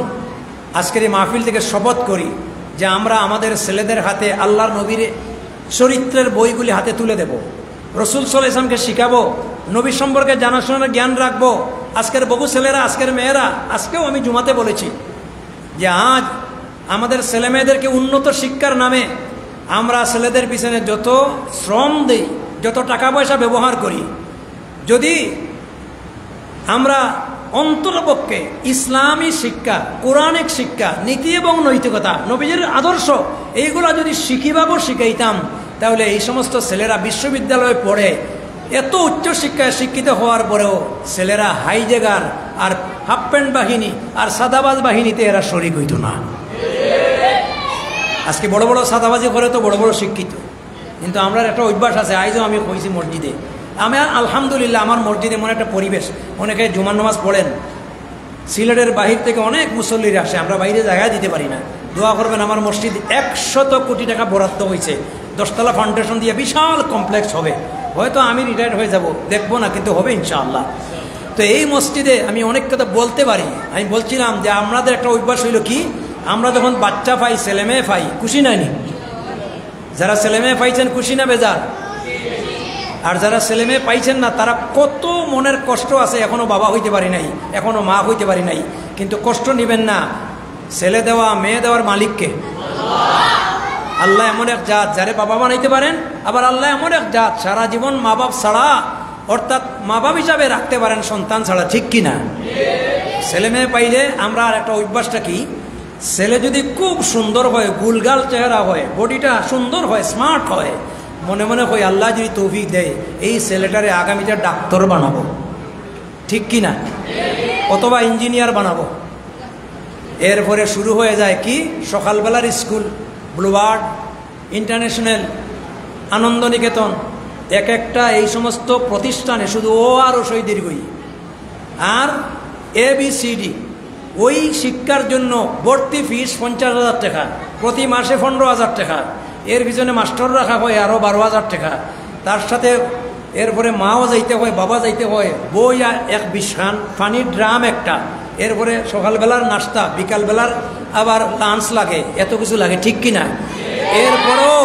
আজকের এই মাহফিল থেকে শপথ করি যে আমরা আমাদের ছেলেদের হাতে আল্লাহর নবীর চরিত্রের বইগুলি হাতে তুলে দেব, রাসূল সাল্লাল্লাহু আলাইহি ওয়াসাল্লামকে শিখাবো, নবী সম্পর্কে জানাশোনার জ্ঞান রাখবো। আজকের বহু ছেলেরা, আজকের মেয়েরা, আজকেও আমি জুমাতে বলেছি যে আজ আমাদের ছেলে মেয়েদেরকে উন্নত শিক্ষার নামে আমরা ছেলেদের পিছনে যত শ্রম দেই, যত টাকা পয়সা ব্যবহার করি, যদি আমরা অন্তরপক্ষে ইসলামী শিক্ষা, কোরআনিক শিক্ষা, নীতি এবং নৈতিকতা, নবীজির আদর্শ, এইগুলো যদি শিখাইতাম, তাহলে এই সমস্ত ছেলেরা বিশ্ববিদ্যালয়ে পড়ে এত উচ্চ শিক্ষায় শিক্ষিত হওয়ার পরেও ছেলেরা হাইজেগার আর হাফ প্যান্ট বাহিনী আর সাদাবাজ বাহিনীতে এরা শরিক হইত না। আজকে বড় বড় সাদাবাজি করে তো বড় বড় শিক্ষিত, কিন্তু আমরা একটা অভ্যাস আছে। আইজও আমি কইছি মসজিদে, আমি আলহামদুলিল্লাহ আমার মসজিদে মনে একটা পরিবেশ, অনেকে জুমার নামাজ পড়েন, সিলেটের বাহির থেকে অনেক মুসল্লিরা আসে, আমরা বাইরে জায়গা দিতে পারি না। দোয়া করবেন, আমার মসজিদ 100 কোটি টাকা বরাদ্দ হয়েছে, 10 তলা ফাউন্ডেশন দিয়ে বিশাল কমপ্লেক্স হবে। হয়তো আমি রিটায়ার্ড হয়ে যাব, দেখবো না, কিন্তু হবে ইনশাআল্লাহ। তো এই মসজিদে আমি অনেক কথা বলতে পারি। আমি বলছিলাম যে আমাদের একটা অভ্যাস হইল কি, আমরা যখন বাচ্চা পাই, ছেলে মেয়ে পাই, খুশি নাইনি? যারা ছেলে মেয়ে পাইছেন খুশি না বেজার? আর যারা ছেলে মেয়ে পাইছেন না, তারা কত মনের কষ্ট আছে, এখনো বাবা হইতে পারি নাই, এখনো মা হইতে পারি নাই। কিন্তু কষ্ট নিবেন না, ছেলে দেওয়া মেয়ে দেওয়ার মালিককে আল্লাহ এমন এক জাত যারে বাবা বানাইতে পারেন, আবার আল্লাহ এমন এক জাত সারা জীবন মা বাপ ছাড়া, অর্থাৎ মা বাপ হিসাবে রাখতে পারেন সন্তান ছাড়া। ঠিক কিনা? ছেলে মেয়ে পাইলে আমরা আর একটা অভ্যাসটা কি, ছেলে যদি খুব সুন্দর হয়, গুলগাল চেহারা হয়, বডিটা সুন্দর হয়, স্মার্ট হয়, মনে মনে হয় আল্লাহ যদি তৌফিক দেয় এই ছেলেটারে আগামীটা ডাক্তার বানাবো। ঠিক কিনা? অথবা ইঞ্জিনিয়ার বানাবো। এরপরে শুরু হয়ে যায় কি, সকালবেলার স্কুল, ব্লুবার্ড, ইন্টারন্যাশনাল, আনন্দ নিকেতন, এক একটা এই সমস্ত প্রতিষ্ঠানে শুধু ও আর ওই দীর্ঘই আর ABCD, ওই শিক্ষার জন্য ভর্তি ফিস 50,000 টাকা, প্রতি মাসে 15,000 টাকা, এর পিছনে মাস্টার রাখা হয় আরও 12,000 টাকা, তার সাথে এরপরে মাও যাইতে হয়, বাবা যাইতে হয়, বই আর এক বিশখান, পানির ড্রাম একটা, এরপরে সকালবেলার নাস্তা, বিকালবেলার আবার লাঞ্চ লাগে, এত কিছু লাগে। ঠিক কিনা? এরপরেও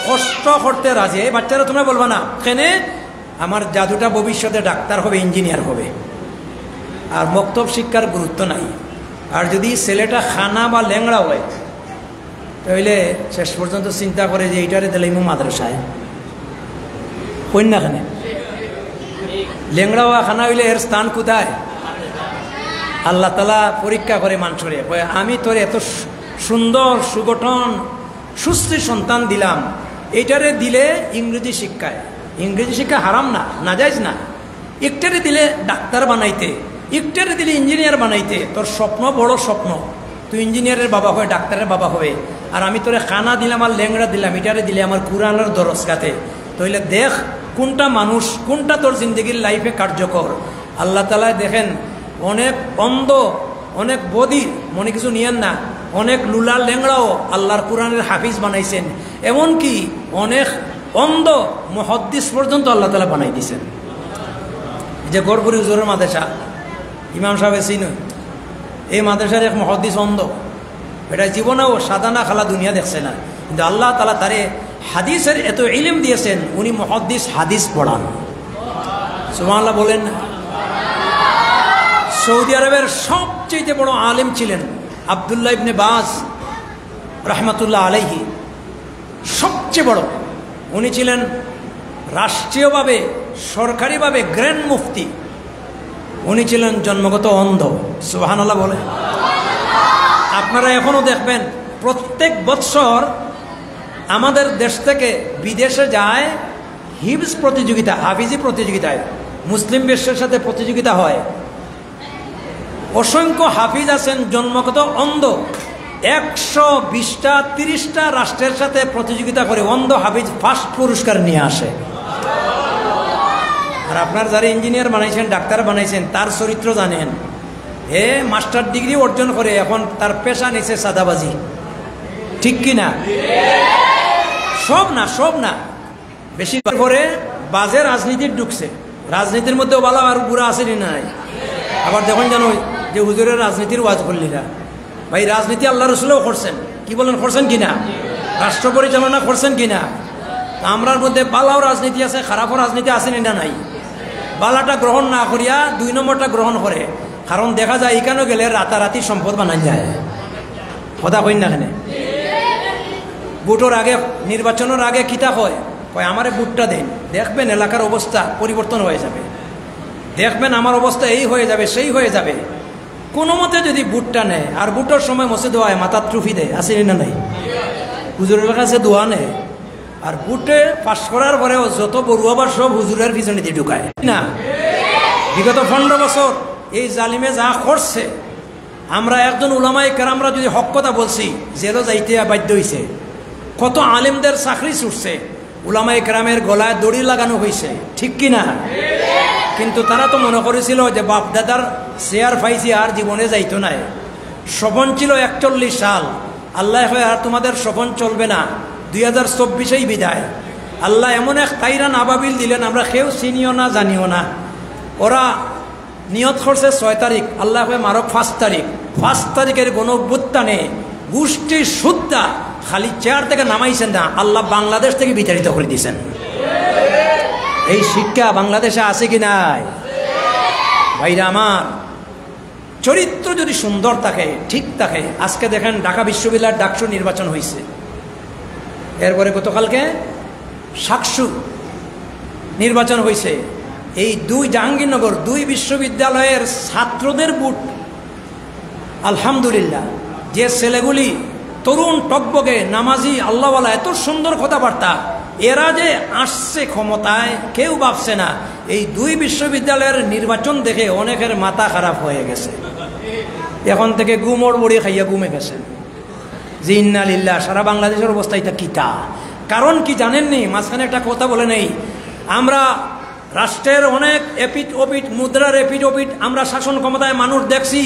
কষ্ট করতে রাজি। এই বাচ্চারা তোমরা বলবা না কেন, আমার জাদুটা ভবিষ্যতে ডাক্তার হবে, ইঞ্জিনিয়ার হবে। আর মক্তব শিক্ষার গুরুত্ব নাই। আর যদি ছেলেটা খানা বা ল্যাংড়া হয়, তাহলে শেষ পর্যন্ত চিন্তা করে যে এইটারে দিলে ইমু মাদ্রাসায় কন্যাখানে। ল্যাংড়া হওয়া খানা হইলে এর স্থান কোথায়? আল্লাহ তাআলা পরীক্ষা করে মানুষরে, আমি তোর এত সুন্দর সুগঠন সুস্থির সন্তান দিলাম, এইটারে দিলে ইংরেজি শিক্ষায়, ইংরেজি শিক্ষা হারাম না, নাজায়েজ না, একটারে দিলে ডাক্তার বানাইতে, একটারে দিলে ইঞ্জিনিয়ার বানাইতে, তোর স্বপ্ন বড় স্বপ্ন, তুই ইঞ্জিনিয়ারের বাবা হবে, ডাক্তারের বাবা হবে, আর আমি তোরে খানা দিলাম আর ল্যাংড়া দিলাম, এটারে দিলে আমার কুরআনের দরস গাতে, তাইলে দেখ কোনটা মানুষ, কোনটা তোর জিন্দগির লাইফে কার্যকর। আল্লাহ তাআলা দেখেন অনেক অন্ধ, অনেক বধির, মনে কিছু নিয়েন না, অনেক লুলার ল্যাংড়াও আল্লাহর কোরআনের হাফিজ বানাইছেন। এমনকি অনেক অন্ধ মুহাদ্দিস পর্যন্ত আল্লাহ তাআলা বানাই দিয়েছেন। যে গড়পুরি হুজুরের মাদ্রাসা, ইমাম সাহেব এসেই নয়, এই মাদ্রাসার এক মুহাদ্দিস অন্ধ, এটা জীবনেও সাদানা খালা দুনিয়া দেখছে না, কিন্তু আল্লাহ তাআলা তারে হাদিসের এত ইলম দিয়েছেন, উনি মুহাদ্দিস হাদিস পড়ান। সুবহানাল্লাহ বলেন না? সৌদি আরবের সবচেয়ে বড় আলেম ছিলেন আব্দুল্লাহ ইবনে বাজ রাহমাতুল্লাহ আলাইহি, সবচেয়ে বড়। উনি ছিলেন রাষ্ট্রীয়ভাবে, সরকারিভাবে গ্র্যান্ড মুফতি। উনি ছিলেন জন্মগত অন্ধ। সুবহানাল্লাহ বলে। আপনারা এখনো দেখবেন প্রত্যেক বৎসর আমাদের দেশ থেকে বিদেশে যায় হিফজ প্রতিযোগিতা, হাফিজি প্রতিযোগিতায় মুসলিম বিশ্বের সাথে প্রতিযোগিতা হয়। অসংখ্য হাফিজ আছেন জন্মগত অন্ধ, 120টা 30টা রাষ্ট্রের সাথে প্রতিযোগিতা করে অন্ধ হাফিজ ফার্স্ট পুরস্কার নিয়ে আসে। আর আপনার যারা ইঞ্জিনিয়ার বানাইছেন, ডাক্তার বানাইছেন, তার চরিত্র জানেন। মাস্টার ডিগ্রি অর্জন করে এখন তার পেশা নিছে সাদাবাজি, ঠিক কি না? সব না বেশি করে বাজে রাজনীতির ঢুকছে। রাজনীতির মধ্যেও ভালো আর বুড়া আসেনি নাই। আবার দেখুন জানো যে হুজুরের রাজনীতির ওয়াজ করলিরা, ভাই রাজনীতি আল্লাহ রসুলও করছেন, কি বলেন, করছেন কিনা? রাষ্ট্র পরিচালনা করছেন কিনা? আমরার মধ্যে বালাও রাজনীতি আছে, খারাপও রাজনীতি আসেনি না নাই। বালাটা গ্রহণ না করিয়া 2 নম্বরটা গ্রহণ করে, কারণ দেখা যায় এখানে গেলে রাতারাতি সম্পদ বানাই যায়। কথা কইন না এখানে? ভোটের আগে, নির্বাচনের আগে কিতা হয়, কয় আমারে ভোটটা দেন, দেখবেন এলাকার অবস্থা পরিবর্তন হয়ে যাবে, দেখবেন আমার অবস্থা এই হয়ে যাবে, সেই হয়ে যাবে। কোনো মতে যদি ভোটটা নেয়, আর ভোটের সময় মসজিদ হয় মাথার ট্রফি দেয়, আছে না নাই? হুজুরের কাছে দোয়া নেয়, আর ভোটে পাস করার পরেও যত বড়ুয়াবার সব হুজুরের পিছনে দিয়ে ঢুকায় না। বিগত 15 বছর এই জালিমে যা করছে, আমরা একজন উলামায়ে কেরামরা যদি হক কথা বলছি, জেলও যাইতে বাধ্য হয়েছে। কত আলেমদের চাকরি ছুটছে, উলামায়ে কেরামের গলায় দড়ি লাগানো হয়েছে, ঠিক কিনা? কিন্তু তারা তো মনে করেছিল যে বাপ দাদার শেয়ার পাইছি, আর জীবনে যাইতো না। স্বপন ছিল 41 সাল, আল্লাহ হয় আর তোমাদের স্বপন চলবে না, 2024 বিদায়। আল্লাহ এমন এক তাইরান আবাবিল দিলেন, আমরা কেউ চিনিও না, জানিও না। ওরা নিয়ত করছে 6 তারিখ, আল্লাহ হয় মারক 5 তারিখ। 5 তারিখের গণঅভ্যুত্থানে গোষ্ঠী শুদ্ধা খালি চেয়ার থেকে নামাইছেন না, আল্লাহ বাংলাদেশ থেকে বিতাড়িত করে দিয়েছেন। এই শিক্ষা বাংলাদেশে আছে কি নাই? ভাইরা আমার, চরিত্র যদি সুন্দর থাকে, ঠিক থাকে। আজকে দেখেন ঢাকা বিশ্ববিদ্যালয়ের ডাকসু নির্বাচন হয়েছে, এরপরে গতকালকে সাকসু নির্বাচন হয়েছে। এই 2 জাহাঙ্গীরনগর 2 বিশ্ববিদ্যালয়ের ছাত্রদের ভোট, আলহামদুলিল্লাহ। যে ছেলেগুলি তরুণ, টকবগে, নামাজি, আল্লাহওয়ালা, এত সুন্দর কথাবার্তা, এরা যে আসছে ক্ষমতায় কেউ ভাবছে না। এই 2 বিশ্ববিদ্যালয়ের নির্বাচন দেখে অনেকের মাথা খারাপ হয়ে গেছে, এখন থেকে গুমর বড়ি খাইয়া ঘুমে গেছেন। যে ইন্না লিল্লাহ, সারা বাংলাদেশের অবস্থা এটা কিটা। কারণ কি জানেননি? মাঝখানে একটা কথা বলে নেই, আমরা রাষ্ট্রের অনেক এপিট ওপিট, মুদ্রার এপিট ওপিট আমরা শাসন ক্ষমতায় মানুষ দেখছি,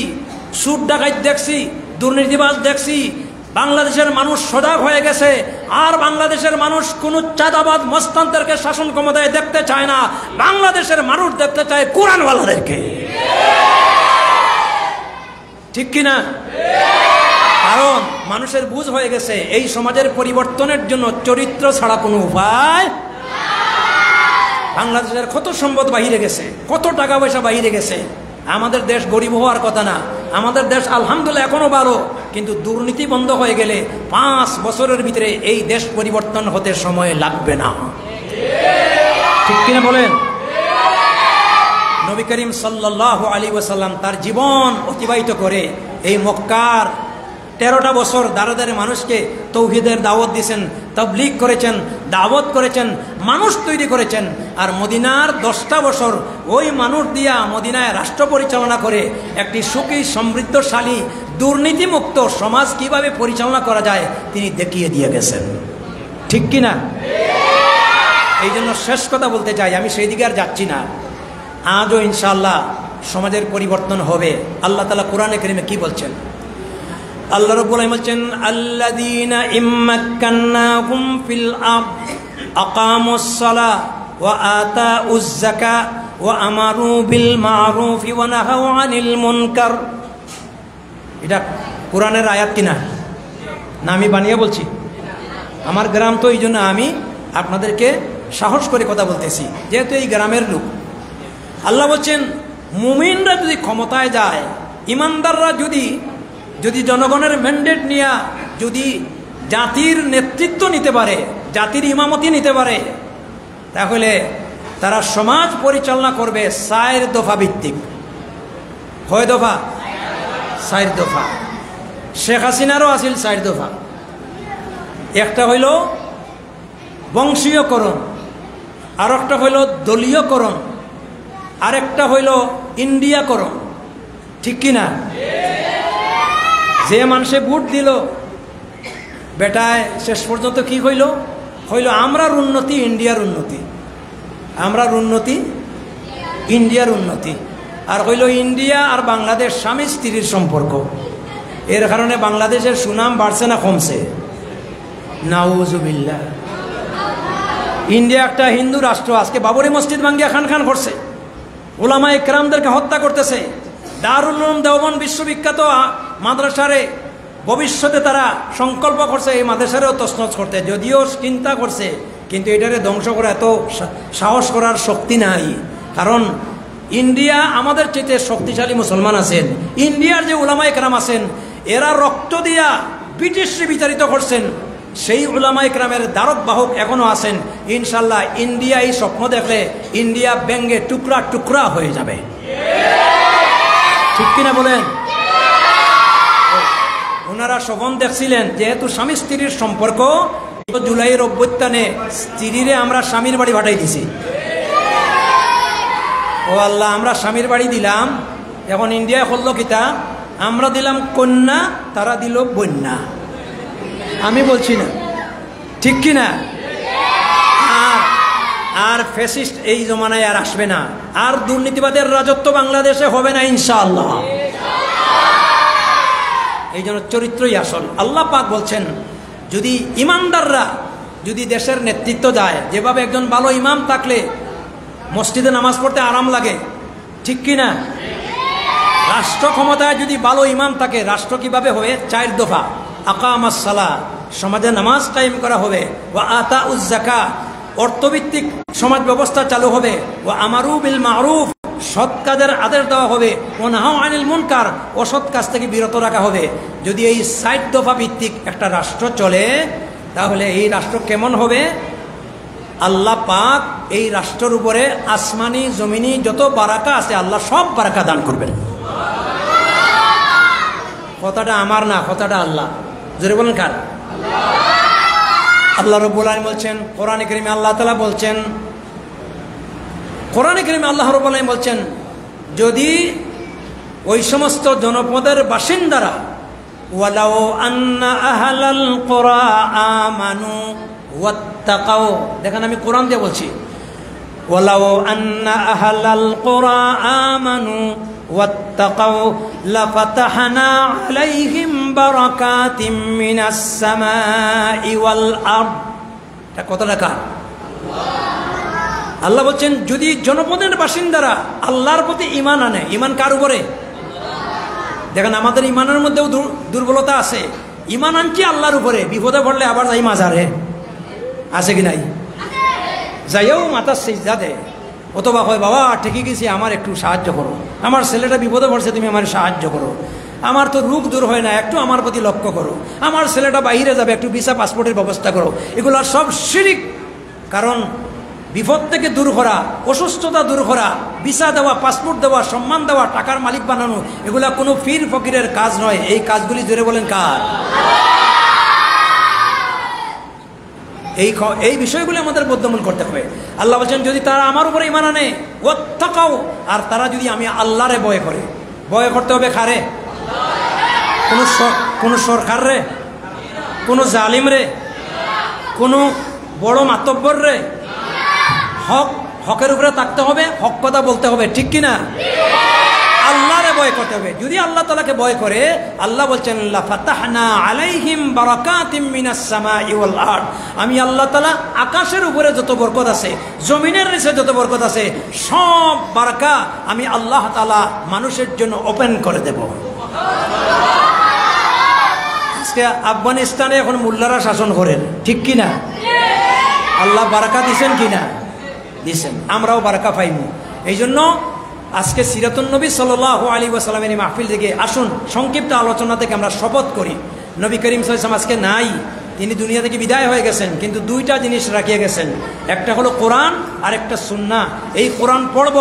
সুদ ডাকাইত দেখছি, দুর্নীতিবাজ দেখছি। বাংলাদেশের মানুষ সজাগ হয়ে গেছে, আর বাংলাদেশের মানুষ কোন চাঁদাবাদ মস্তানদেরকে শাসন ক্ষমতায় দেখতে চায় না। বাংলাদেশের মানুষ দেখতে চায় কোরআনওয়ালাদেরকে, ঠিক কিনা? কারণ মানুষের বুঝ হয়ে গেছে এই সমাজের পরিবর্তনের জন্য চরিত্র ছাড়া কোনো উপায়। বাংলাদেশের কত সম্পদ বাহিরে গেছে, কত টাকা পয়সা বাহিরে গেছে। আমাদের দেশ গরিব হওয়ার কথা না, আমাদের দেশ আলহামদুলিল্লাহ এখনো ভালো, কিন্তু দুর্নীতি বন্ধ হয়ে গেলে 5 বছরের ভিতরে এই দেশ পরিবর্তন হতে সময় লাগবে না, ঠিক কিনা বলেন? নবী করিম সাল্লাল্লাহু আলাইহি ওয়াসাল্লাম তার জীবন অতিবাহিত করে এই মক্কার 13টা বছর দাঁড়ে দাঁড়ে মানুষকে তৌহিদের দাওয়াত দিয়েছেন, তাবলীগ করেছেন, দাওয়াত করেছেন, মানুষ তৈরি করেছেন। আর মদিনার 10টা বছর ওই মানুষ দিয়া মদিনায় রাষ্ট্র পরিচালনা করে একটি সুখী, সমৃদ্ধশালী, দুর্নীতিমুক্ত সমাজ কিভাবে পরিচালনা করা যায় তিনি দেখিয়ে দিয়ে গেছেন, ঠিক কিনা? এই জন্য শেষ কথা বলতে চাই, আমি সেই দিকে আর যাচ্ছি না। আজও ইনশাআল্লাহ সমাজের পরিবর্তন হবে। আল্লাহ তাআলা কোরআনে কারীমে কি বলছেন? আল্লাহ রাব্বুল আলামিন বলছেন, আল্লাযীনা ইম্মাক্কান্নাহুম ফিল আরদ আকামুস সালাহ ওয়া আতাউজ যাকাত ওয়া আমারু বিল মা'রুফি ওয়া নাহাউ আনিল মুনকার। এটা কোরআনের আয়াত কিনা? না আমি বানিয়ে বলছি? আমার গ্রাম তো, এই জন্য আমি আপনাদেরকে সাহস করে কথা বলতেছি, যেহেতু এই গ্রামের লোক। আল্লাহ বলছেন, মুমিনরা যদি ক্ষমতায় যায়, ইমানদাররা যদি জনগণের ম্যান্ডেট নিয়ে যদি জাতির নেতৃত্ব নিতে পারে, জাতির ইমামতি নিতে পারে, তাহলে তারা সমাজ পরিচালনা করবে 4 দফা ভিত্তিক। কয় দফা? 4 দফা। শেখ হাসিনারও আছিল 4 দফা। একটা হইল বংশীয়করণ, আর একটা হইল দলীয়করণ, আরেকটা হইল ইন্ডিয়াকরণ। ঠিক কিনা? যে মানুষে ভোট দিল, বেটায় শেষ পর্যন্ত কি হইল? আমরার উন্নতি ইন্ডিয়ার উন্নতি, আমরার উন্নতি ইন্ডিয়ার উন্নতি। আর হইল ইন্ডিয়া আর বাংলাদেশ স্বামী স্ত্রীর সম্পর্ক। এর কারণে বাংলাদেশের সুনাম বাড়ছে না কমছে? নাউজুবিল্লাহ। ইন্ডিয়া একটা হিন্দু রাষ্ট্র, আজকে বাবরি মসজিদ ভাঙ্গিয়া খান খান করছে, ওলামা ইকরামদেরকে হত্যা করতেছে। দারুল উলুম দেওবন্দ বিশ্ববিখ্যাত মাদ্রাসারে ভবিষ্যতে তারা সংকল্প করছে এই মাদ্রাসারেও তছনছ করতে, যদিও চিন্তা করছে, কিন্তু এটারে ধ্বংস করা এত সাহস করার শক্তি নাই। কারণ ইন্ডিয়া আমাদের চেয়ে শক্তিশালী মুসলমান আছেন। ইন্ডিয়ার যে উলামা ইকরাম আছেন, এরা রক্ত দিয়া ব্রিটিশকে বিতাড়িত করছেন। সেই উলামা ইকরামের দ্বারক বাহক এখনো আছেন। ইনশাল্লাহ ইন্ডিয়া এই স্বপ্ন দেখলে ইন্ডিয়া ব্যঙ্গে টুকরা টুকরা হয়ে যাবে। ঠিক কিনা বলেন? ওনারা স্বপ্ন দেখছিলেন, যেহেতু স্বামী স্ত্রীর সম্পর্ক, জুলাইয়ের অভ্যুত্থানে স্ত্রীরে আমরা স্বামীর বাড়ি পাঠাই দিছি। ও আল্লাহ, আমরা স্বামীর বাড়ি দিলাম, এখন ইন্ডিয়া করলো কিতা? আমরা দিলাম কন্যা, তারা দিল বন্যা। আমি বলছি না, ঠিক কিনা? আর ফ্যাসিস্ট এই জমানায় আর আসবে না, আর দুর্নীতিবাদের রাজত্ব বাংলাদেশে হবে না ইনশাআল্লাহ। এই জন্য চরিত্রই আসল। আল্লাহ পাক বলছেন, যদি ইমানদাররা যদি দেশের নেতৃত্ব যায়, যেভাবে একজন ভালো ইমাম থাকলে মসজিদে নামাজ পড়তে আরাম লাগে, ঠিক কিনা? রাষ্ট্র ক্ষমতায় যদি ভালো ইমাম থাকে, রাষ্ট্র কিভাবে হবে? 4 দফা। আকামাস সালাহ, সমাজে নামাজ কায়েম করা হবে। ওয়া আতাউজ যাকাত, অর্থভিত্তিক সমাজ ব্যবস্থা চালু হবে। ওয়া আমারু বিল মা'রুফ, সৎ কাজের আদেশ দেওয়া হবে। ওয়া নাহাউ আনিল মুনকার, অসৎ কাজ থেকে বিরত রাখা হবে। যদি এই 4 দফা ভিত্তিক একটা রাষ্ট্র চলে, তাহলে এই রাষ্ট্র কেমন হবে? আল্লাহ পাক এই রাষ্ট্রের উপরে আসমানি জমিনি যত বারাকা আছে, আল্লাহ সব বারাকা দান করবেন। কথাটা আমার না, কথাটা আল্লাহ। জোরে বলেন কার? আল্লাহ রাব্বুল আলামিন বলছেন কোরআনে কারীমে, আল্লাহ তাআলা বলছেন কোরআনে কারীমে, আল্লাহ রাব্বুল আলামিন বলছেন, যদি ওই সমস্ত জনপদের বাসিন্দারা, ওয়ালাউ আন্না আহলাল কুরা আমানু ওয়াত্তাকাও, দেখেন আমি কোরআন দিয়ে বলছি, ওয়ালাউ আন্না আহলাল কুরা আমানু ওয়াত্তাকাও লাফাতাহনা আলাইহিম বারাকাতিম মিনাস সামাই ওয়াল আরদ। এটা কত টাকা? আল্লাহ বলছেন, যদি জনপদের বাসিন্দারা আল্লাহর প্রতি ঈমান আনে। ঈমান কার উপরে? দেখেন আমাদের ঈমানের মধ্যেও দুর্বলতা আছে। ঈমান আনছি আল্লাহর উপরে, বিপদে পড়লে আবার যাই মাজারে, আছে কি নাই? যাইও মাথার সিজদা দেয়, অথবা হয় বাবা ঠিকই গেছি, আমার একটু সাহায্য করো, আমার ছেলেটা বিপদে পড়ছে, তুমি আমার সাহায্য করো, আমার তো রোগ দূর হয় না, একটু আমার প্রতি লক্ষ্য করো, আমার ছেলেটা বাইরে যাবে, একটু ভিসা পাসপোর্টের ব্যবস্থা করো। এগুলো সব শিরিক। কারণ বিপদ থেকে দূর করা, অসুস্থতা দূর করা, ভিসা দেওয়া, পাসপোর্ট দেওয়া, সম্মান দেওয়া, টাকার মালিক বানানো, এগুলা কোনো পীর ফকিরের কাজ নয়। এই কাজগুলি জোরে বলেন কার? এই বিষয়গুলি আমাদের বদ্ধমূল করতে হবে। আল্লাহ বলছেন, যদি তারা আমার উপরে ঈমান আনে, ওয়াত্তাকাও, আর তারা যদি আমি আল্লাহরে ভয় করে। ভয় করতে হবে কারে? কোন সরকার রে, কোন জালিম রে, কোন বড় মাতব্বর রে, হকের উপরে থাকতে হবে, হক কথা বলতে হবে, ঠিক কিনা? আল্লাহরে ভয় করতে হবে। যদি আল্লাহ তাআলাকে ভয় করে, আল্লাহ বলছেন লা ফাতাহনা আলাইহিম বারাকাতিম মিনাস সামাই ওয়াল আরদ, আমি আল্লাহ তাআলা আকাশের উপরে যত বরকত আছে, জমিনের নিচে যত বরকত আছে, সব বারাকা আমি আল্লাহ তাআলা মানুষের জন্য ওপেন করে দেব। আজকে আফগানিস্তানে এখন মোল্লারা শাসন করেন, ঠিক কিনা? আল্লাহ বারাকা দিছেন কিনা? দিছেন। আমরাও বারাকা পাইমু। এই জন্য আজকে সিরাতুন নবী সাল্লাল্লাহু আলাইহি ওয়াসাল্লামের মাহফিল থেকে আসুন, সংক্ষিপ্ত আলোচনা থেকে আমরা শপথ করি, নবী করিম সাল্লাল্লাহু আলাইহি ওয়াসাল্লাম আজকে নাই, তিনি দুনিয়া থেকে বিদায় হয়ে গেছেন, কিন্তু দুইটা জিনিস রাখিয়ে গেছেন, একটা হলো কোরআন আর একটা সুন্নাহ। এই কোরআন পড়ব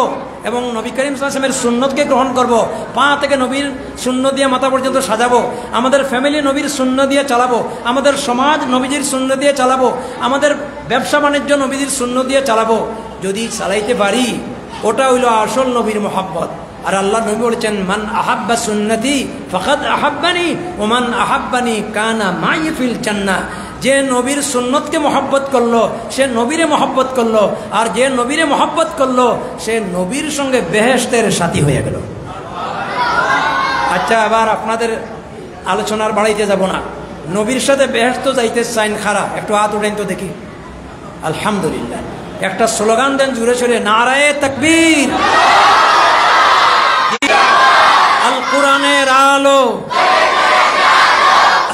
এবং নবী করিম সাল্লাল্লাহু আলাইহি ওয়াসাল্লামের সুন্নতকে গ্রহণ করব, পা থেকে নবীর সুন্নত দিয়ে মাথা পর্যন্ত সাজাবো, আমাদের ফ্যামিলি নবীর সুন্নত দিয়ে চালাবো, আমাদের সমাজ নবীজির সুন্নত দিয়ে চালাবো, আমাদের ব্যবসা বাণিজ্য নবীজির সুন্নত দিয়ে চালাবো। যদি চালাইতে পারি, ওটা হইল আসল নবীর মোহাব্বত। আর আল্লাহ নবী বলেছেন মান আহাব্বা সুন্নতি ফাকাদ আহাব্বানি ওয়া মান আহাব্বানি কানা মাই ফিল জান্নাহ, যে নবীর সুন্নতকে মহব্বত করলো সে নবীরে মহব্বত করলো, আর যে নবীরে মহব্বত করলো সে নবীর সঙ্গে বেহেশতের সাথী হয়ে গেল। আচ্ছা, আবার আপনাদের আলোচনার বাড়াইতে যাব না, নবীর সাথে বেহেশত যাইতে চাইন খারা, একটু হাত উঠাইন তো দেখি। আলহামদুলিল্লাহ। একটা স্লোগান দেন জুড়ে চড়ে, নারায়ে তাকবীর, আল কোরআনের আলো,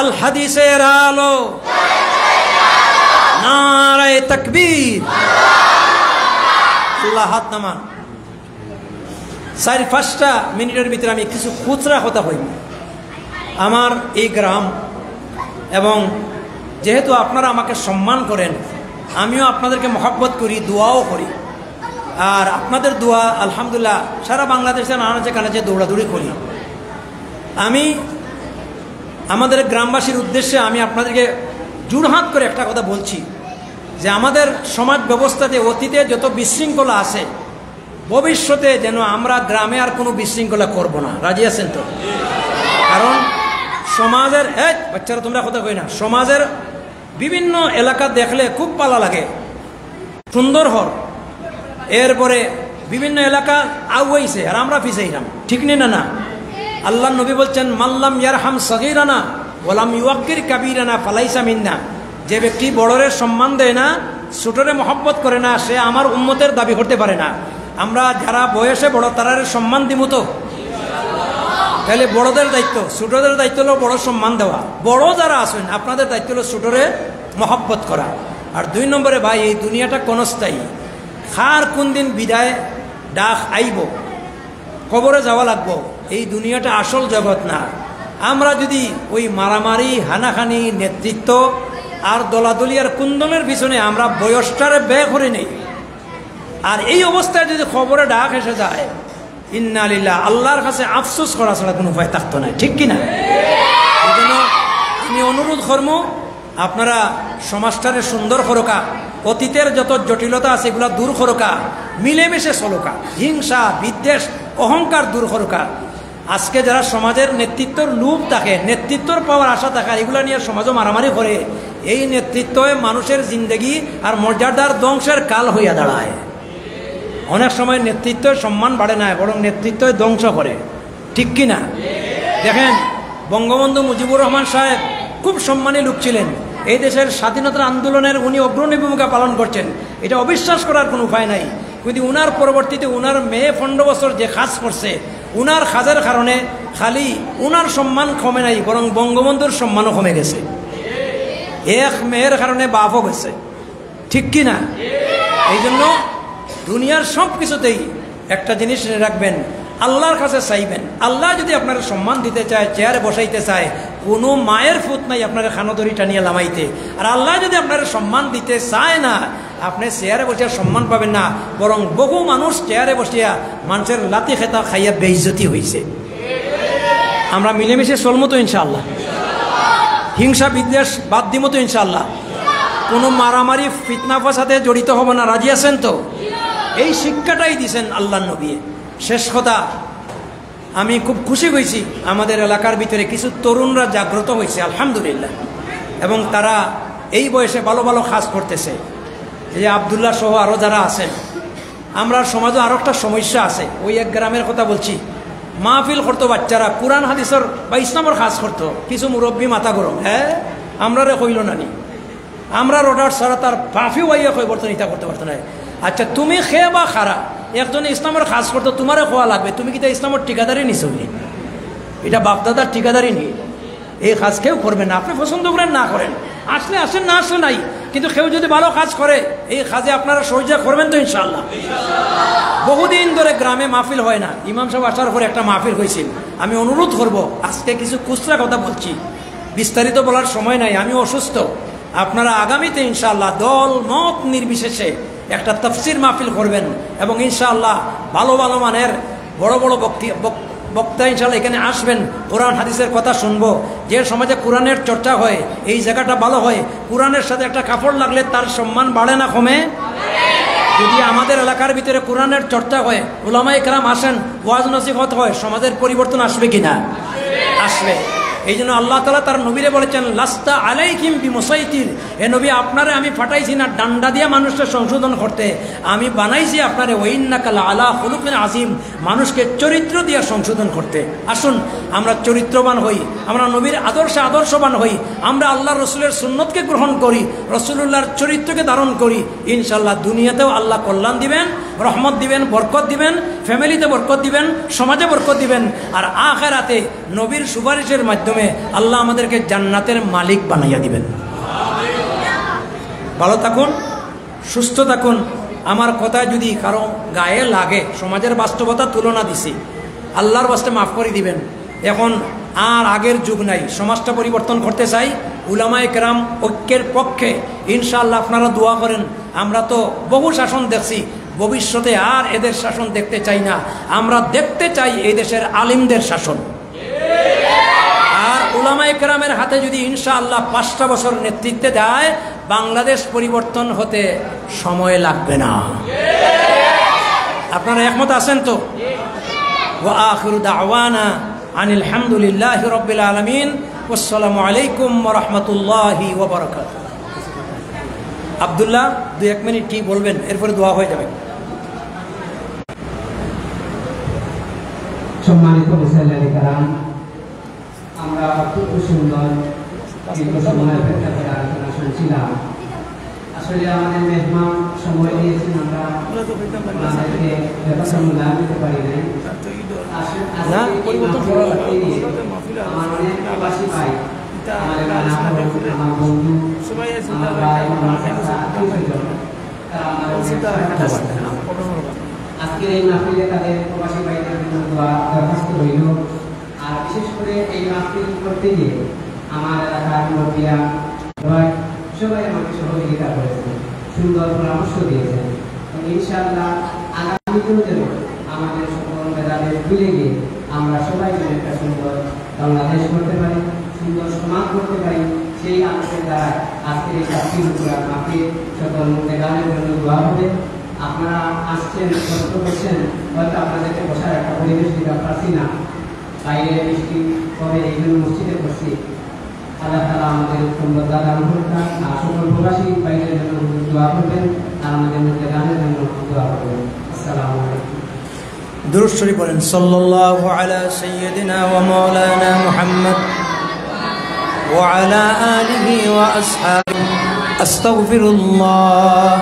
আল হাদিসের আলো, নারায়ে তাকবীর। আল্লাহ হাত নামান। 4-5টা মিনিটের ভিতরে আমি কিছু খুচরা কথা হইব। আমার এই গ্রাম, এবং যেহেতু আপনারা আমাকে সম্মান করেন, আমিও আপনাদেরকে মহব্বত করি, দোয়াও করি, আর আপনাদের দোয়া আলহামদুলিল্লাহ সারা বাংলাদেশে নানাচে কানাচে দৌড়াদৌড়ি করি। আমি আমাদের গ্রামবাসীর উদ্দেশ্যে আমি আপনাদেরকে জোড়হাত করে একটা কথা বলছি, যে আমাদের সমাজ ব্যবস্থাতে অতীতে যত বিশৃঙ্খলা আছে, ভবিষ্যতে যেন আমরা গ্রামে আর কোনো বিশৃঙ্খলা করব না। রাজি আছেন তো? কারণ সমাজের বাচ্চারা তোমরা কথা কই না, সমাজের বিভিন্ন এলাকা দেখলে খুব ভালো লাগে, সুন্দর হর, এরপরে বিভিন্ন এলাকা আগুয়াইছে আর আমরা পিছাইলাম, ঠিক নেই না? আল্লাহ নবী বলছেন মাল্লাম ইয়ারহাম সগীরানা ওয়ালাম ইউয়াক্কির কাবীরানা ফালাইসা মিন্না, যে ব্যক্তি বড়রে সম্মান দেয় না, ছোটরে মহব্বত করে না, সে আমার উম্মতের দাবি করতে পারে না। আমরা যারা বয়সে বড় তারারে সম্মান দিব তো, তাহলে বড়দের দায়িত্ব, ছোটদের দায়িত্ব হলো বড় সম্মান দেওয়া। বড় যারা আছেন আপনাদের দায়িত্ব হলো ছোটরে মহব্বত করা। আর 2 নম্বরে ভাই, এই দুনিয়াটা ক্ষণস্থায়ী, খার কোন দিন বিদায় ডাক আইব, কবরে যাওয়া লাগবো। এই দুনিয়াটা আসল জগৎ না। আমরা যদি ওই মারামারি, হানাহানি, নেতৃত্ব আর দলাদলি আর কুন্দনের পিছনে আমরা বয়সটারে ব্যয় করে নেই, আর এই অবস্থায় যদি খবরে ডাক এসে যায়, ইন্না লিল্লাহ, আল্লাহর কাছে আফসোস করা ছাড়া কোনো উপায় থাকতো না, ঠিক কিনা? এই জন্য আমি অনুরোধ করবো, আপনারা সমাজটারে সুন্দর করোকা, অতীতের যত জটিলতা আছে এগুলা দূর করোকা, মিলেমিশে চলোকা, হিংসা, বিদ্বেষ, অহংকার দূর করোকা। আজকে যারা সমাজের নেতৃত্বর লোভ থাকে, নেতৃত্বর পাওয়ার আশা থাকে, এগুলা নিয়ে সমাজও মারামারি করে, এই নেতৃত্বে মানুষের জিন্দগি আর মর্যাদার ধ্বংসের কাল হইয়া দাঁড়ায়। অনেক সময় নেতৃত্বের সম্মান বাড়ে না, বরং নেতৃত্ব ধ্বংস করে, ঠিক কিনা? দেখেন, বঙ্গবন্ধু মুজিবুর রহমান সাহেব খুব সম্মানী লোক ছিলেন, এই দেশের স্বাধীনতার আন্দোলনের উনি অগ্রণী ভূমিকা পালন করছেন, এটা অবিশ্বাস করার কোনো উপায় নাই। কিন্তু উনার পরবর্তীতে উনার মেয়ে 15 বছর যে কাজ করছে, উনার কাজের কারণে খালি উনার সম্মান কমে নাই, বরং বঙ্গবন্ধুর সম্মানও কমে গেছে। এক মেয়ের কারণে বাপও গেছে, ঠিক কিনা? এই জন্য দুনিয়ার সব কিছুতেই একটা জিনিস রাখবেন, আল্লাহর কাছে চাইবেন। আল্লাহ যদি আপনার সম্মান দিতে চায়, চেয়ারে বসাইতে চায়, কোনো মায়ের ফুট নাই আপনার খানদরি টানিয়ে লামাইতে। আর আল্লাহ যদি আপনার সম্মান দিতে চায় না, আপনি চেয়ারে বসিয়া সম্মান পাবেন না, বরং বহু মানুষ চেয়ারে বসিয়া মানুষের লাতি খেতা খাইয়া বেইজ্জতি হয়েছে। আমরা মিলেমিশে চলমো তো ইনশাআল্লাহ, হিংসা বিদ্বেষ বাদ দিব তো ইনশাআল্লাহ, কোনো মারামারি ফিতনা ফাসাদে জড়িত হব না। রাজি আছেন তো? এই শিক্ষাটাই দিয়েছেন আল্লাহ নবী। শেষ কথা, আমি খুব খুশি হয়েছি, আমাদের এলাকার ভিতরে কিছু তরুণরা জাগ্রত হয়েছে আলহামদুলিল্লাহ, এবং তারা এই বয়সে ভালো ভালো কাজ করতেছে। এই যে আবদুল্লাহ সহ আরও যারা আছেন, আমরা সমাজে আরও একটা সমস্যা আছে। ওই এক গ্রামের কথা বলছি, মাহফিল করতো বাচ্চারা, কোরআন হাদিসের বা ইসলামের কাজ করতো, কিছু মুরব্বী মাথা গরম, হ্যাঁ আমরা রে কইল নানি, আমরা অর্ডার ছাড়া তার পাফি ওয়াইয়া কই বর্তন ইটা করতে পারতো না। আচ্ছা তুমি খেয়ে বা খারা একজনে ইসলামের কাজ করতো, তোমারে খোয়া লাগবে, তুমি কি তা ইসলামের ঠিকাদারি নিছো নি? এটা বাপদাদার ঠিকাদারি নেই, এই কাজ কেউ করবে না। আপনি পছন্দ করেন না করেন, আসলে আসেন না আসলে নাই, কিন্তু কেউ যদি ভালো কাজ করে এই কাজে আপনারা সহযোগিতা করবেন তো ইনশাআল্লাহ। বহুদিন ধরে গ্রামে মাহফিল হয় না, ইমাম সাহেব আসার পরে একটা মাহফিল হয়েছিল। আমি অনুরোধ করব, আজকে কিছু খুচরা কথা বলছি, বিস্তারিত বলার সময় নাই, আমি অসুস্থ। আপনারা আগামীতে ইনশাআল্লাহ দল মত নির্বিশেষে একটা তাফসির মাহফিল করবেন এবং ইনশাআল্লাহ ভালো ভালো মানের বড় বড় বক্তা ইনশাআল্লাহ এখানে আসবেন, কোরআন হাদিসের কথা শুনবো। যে সমাজে কোরআনের চর্চা হয় এই জায়গাটা ভালো হয়। কোরআনের সাথে একটা কাপড় লাগলে তার সম্মান বাড়ে না কমে? যদি আমাদের এলাকার ভিতরে কোরআনের চর্চা হয়, উলামায়ে কেরাম আসেন, ওয়াজ নসিহত হয়, সমাজের পরিবর্তন আসবে কিনা? আসবে। এই জন্য আল্লাহ তাআলা তার নবীরে বলেছেন, লাস্তা আলাইহিম বিমুসাইতির, এ নবী আপনারে আমি পাঠাইছি না ডান্ডা দিয়ে মানুষকে সংশোধন করতে, আমি বানাইছি আপনারে ওয়াইন্নাকা লাআলা খুলুকিন আযীম, মানুষকে চরিত্র দিয়ে সংশোধন করতে। আসুন আমরা চরিত্রবান হই, আমরা নবীর আদর্শে আদর্শবান হই, আমরা আল্লাহ রসুলের সুন্নতকে গ্রহণ করি, রসুলুল্লাহর চরিত্রকে ধারণ করি। ইনশাআল্লাহ দুনিয়াতেও আল্লাহ কল্যাণ দিবেন, রহমত দিবেন, বরকত দিবেন, ফ্যামিলিতে বরকত দিবেন, সমাজে বরকত দিবেন, আর আখিরাতে নবীর সুপারিশের মাধ্যমে আল্লাহ আমাদেরকে জান্নাতের মালিক বানাইয়া দিবেন। ভালো থাকুন, সুস্থ থাকুন। আমার কথা যদি কারো গায়ে লাগে, সমাজের বাস্তবতা তুলনা দিছি, আল্লাহর বাস্তে মাফ করে দিবেন। এখন আর আগের যুগ নাই, সমাজটা পরিবর্তন করতে চাই, উলামায়ে কেরাম ঐক্যের পক্ষে ইনশাআল্লাহ আপনারা দোয়া করেন। আমরা তো বহু শাসন দেখছি, ভবিষ্যতে আর এদের শাসন দেখতে চাই না, আমরা দেখতে চাই এই দেশের আলিমদের শাসন। আর উলামায়ে কেরামের হাতে যদি ইনশাআল্লাহ 5টা বছর নেতৃত্বে দেয়, বাংলাদেশ পরিবর্তন হতে সময় লাগবে না। আপনারা একমত আছেন তো? ওয়া আখিরু দাওয়ানা আনিল হামদুলিল্লাহি রাব্বিল আলামিন, ওয়াসসালামু আলাইকুম ওয়া রাহমাতুল্লাহি ওয়া বারাকাতুহু। আব্দুল্লাহ 2-1 মিনিট কি বলবেন, এরপরে দোয়া হয়ে যাবে। সম্মানিত মুসল্লি کرام, আমরা খুব সুন্দর কিন্তু সময় অপেক্ষা করে আলোচনা শুনছিলাম। আসলে আমাদের মেহমান সময় দিয়েছেন, আমরা আমাদেরকে ব্যাপারটা মূল্যায়ন দিতে পারি নাই। আমার অনেক প্রবাসী ভাই, আমার বন্ধু, আমার ভাই, আমার চাচা, আজকের এই মাহফিলে তাদের প্রবাসী ভাইদের জন্য দোয়া দরখাস্ত রইল। আর বিশেষ করে এই মাহফিল করতে গিয়ে আমার এলাকার মুরব্বিরা সবাই আমাকে সহযোগিতা করেছেন, সুন্দর পরামর্শ দিয়েছেন। ইনশাআল্লাহ আগামী দিনে আমাদের সকল মেধাদের মিলে গিয়ে আমরা সবাই মিলে একটা সুন্দর বাংলাদেশ করতে পারি, সুন্দর সমাজ করতে পারি, সেই আলোচনার দ্বারা আজকের এই চাকরির মাহফিল সকল মেধাদের জন্য দোয়া হবে। আপনারা আসছেন, কষ্ট করছেন, হয়তো আপনাদেরকে বসার একটা পরিবেশ দিতে পারছি না, বাইরে বৃষ্টি কবে এই জন্য মসজিদে করছি। আল্লাহ তাআলা আমাদের সুন্দরতা দান করুন, আর সকল প্রবাসী ভাইদের জন্য দোয়া করবেন, আর আমাদের মধ্যে গানের জন্য দোয়া করবেন। আসসালামু আলাইকুম। দুরূদ শরীফ পড়েন, সাল্লাল্লাহু আলা সাইয়্যিদিনা ওয়া মাওলানা মুহাম্মদ ওয়া আলা আলিহি ওয়া আসহাবিহি। আস্তাগফিরুল্লাহ,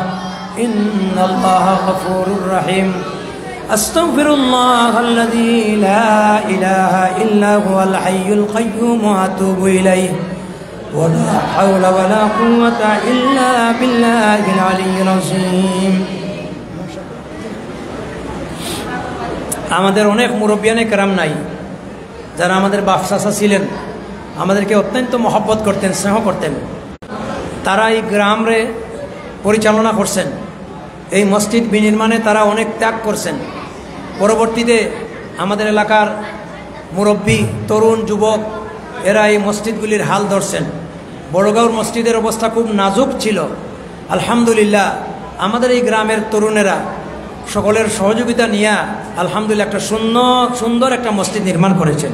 ইন্নাল্লাহা গফুরুর রহিম। আস্তাগফিরুল্লাহাল্লাযী লা ইলাহা ইল্লা হুয়াল হাইয়ুল কাইয়্যুম ওয়া আতুবু ইলাইহি ওয়া লা হাওলা ওয়া লা কুওয়াতা ইল্লা বিল্লাহিল আলিয়্যিল আযীম। আমাদের অনেক মুরব্বিয়ানে কেরাম নাই, যারা আমাদের বাপ চাচা ছিলেন, আমাদেরকে অত্যন্ত মহব্বত করতেন, স্নেহ করতেন। তারা এই গ্রামরে পরিচালনা করছেন, এই মসজিদ বিনির্মাণে তারা অনেক ত্যাগ করছেন। পরবর্তীতে আমাদের এলাকার মুরব্বী, তরুণ, যুবক এরা এই মসজিদগুলির হাল ধরছেন। বড়গাঁওর মসজিদের অবস্থা খুব নাজুক ছিল। আলহামদুলিল্লাহ আমাদের এই গ্রামের তরুণেরা সকলের সহযোগিতা নিয়ে আলহামদুলিল্লাহ একটা সুন্দর একটা মসজিদ নির্মাণ করেছেন।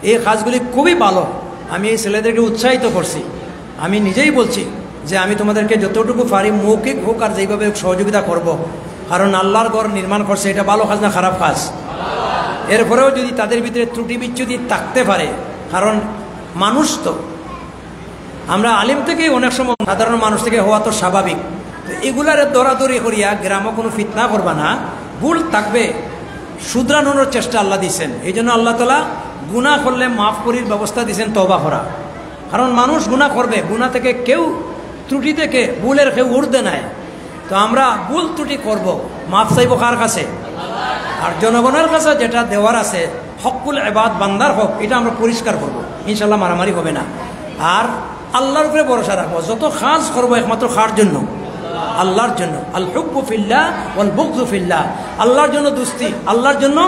এই কাজগুলি খুবই ভালো, আমি এই ছেলেদেরকে উৎসাহিত করছি। আমি নিজেই বলছি যে আমি তোমাদেরকে যতটুকু পারি মৌখিক হোক আর যেভাবে সহযোগিতা করব। কারণ আল্লাহর ঘর নির্মাণ করছে, এটা ভালো কাজ না খারাপ কাজ? এরপরেও যদি তাদের ভিতরে ত্রুটি বিচ্যুতি থাকতে পারে, কারণ মানুষ তো, আমরা আলিম থেকেই অনেক সময় সাধারণ মানুষ থেকে হওয়া তো স্বাভাবিক। তো এগুলার দৌড়াদৌড়ি করিয়া গ্রামে কোনো ফিতনা করবা না, ভুল থাকবে শুধরানোর চেষ্টা আল্লাহ দিচ্ছেন। এই জন্য আল্লাহ তাআলা গুনাহ করলে মাফ করির ব্যবস্থা দিচ্ছেন তওবা করা। কারণ মানুষ গুনাহ করবে, গুনাহ থেকে কেউ, ত্রুটি থেকে ভুলের কেউ উর্ধে নাই। তো আমরা ভুল ত্রুটি করব, মাফ চাইব কার কাছে? আর জনগণের কাছে যেটা দেওয়ার আছে, হকুল ইবাদ, বান্দার হক, এটা আমরা পরিষ্কার করব, ইনশাল্লাহ মারামারি হবে না। আর আল্লাহর উপরে ভরসা রাখবো, যত কাজ করবো একমাত্র কার জন্য? আল্লাহর জন্য। আল হুব্বু ফিল্লাহ ওয়াল বুগযু ফিল্লাহ, আল্লাহর জন্য দুস্তি, আল্লাহর জন্য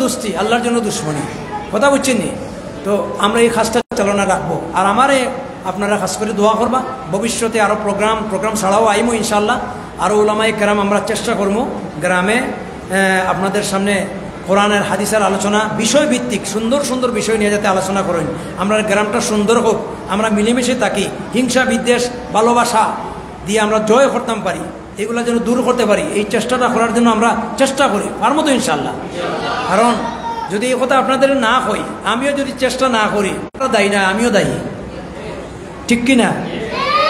দুস্তি, আল্লাহর জন্য দুশ্মনী। কথা বুঝছেন নি? তো আমরা এই কাজটা চালনা রাখবো। আর আমারে আপনারা খাস করে দোয়া করবা। ভবিষ্যতে আরও প্রোগ্রাম ছাড়াও আইমো ইনশাল্লাহ। আরও উলামায়ে কেরাম আমরা চেষ্টা করবো গ্রামে আপনাদের সামনে কোরআনের হাদিসের আলোচনা, বিষয়ভিত্তিক সুন্দর সুন্দর বিষয় নিয়ে যাতে আলোচনা করেন। আমরা গ্রামটা সুন্দর হোক, আমরা মিলেমিশে থাকি, হিংসা বিদ্বেষ ভালোবাসা দিয়ে আমরা জয় করতাম পারি, এগুলো যেন দূর করতে পারি, এই চেষ্টাটা করার জন্য আমরা চেষ্টা করি, পারবো তো ইনশাল্লাহ। কারণ যদি এই কথা আপনাদের না হই, আমিও যদি চেষ্টা না করি, দায়ী না, আমিও দায়ী, ঠিক কিনা?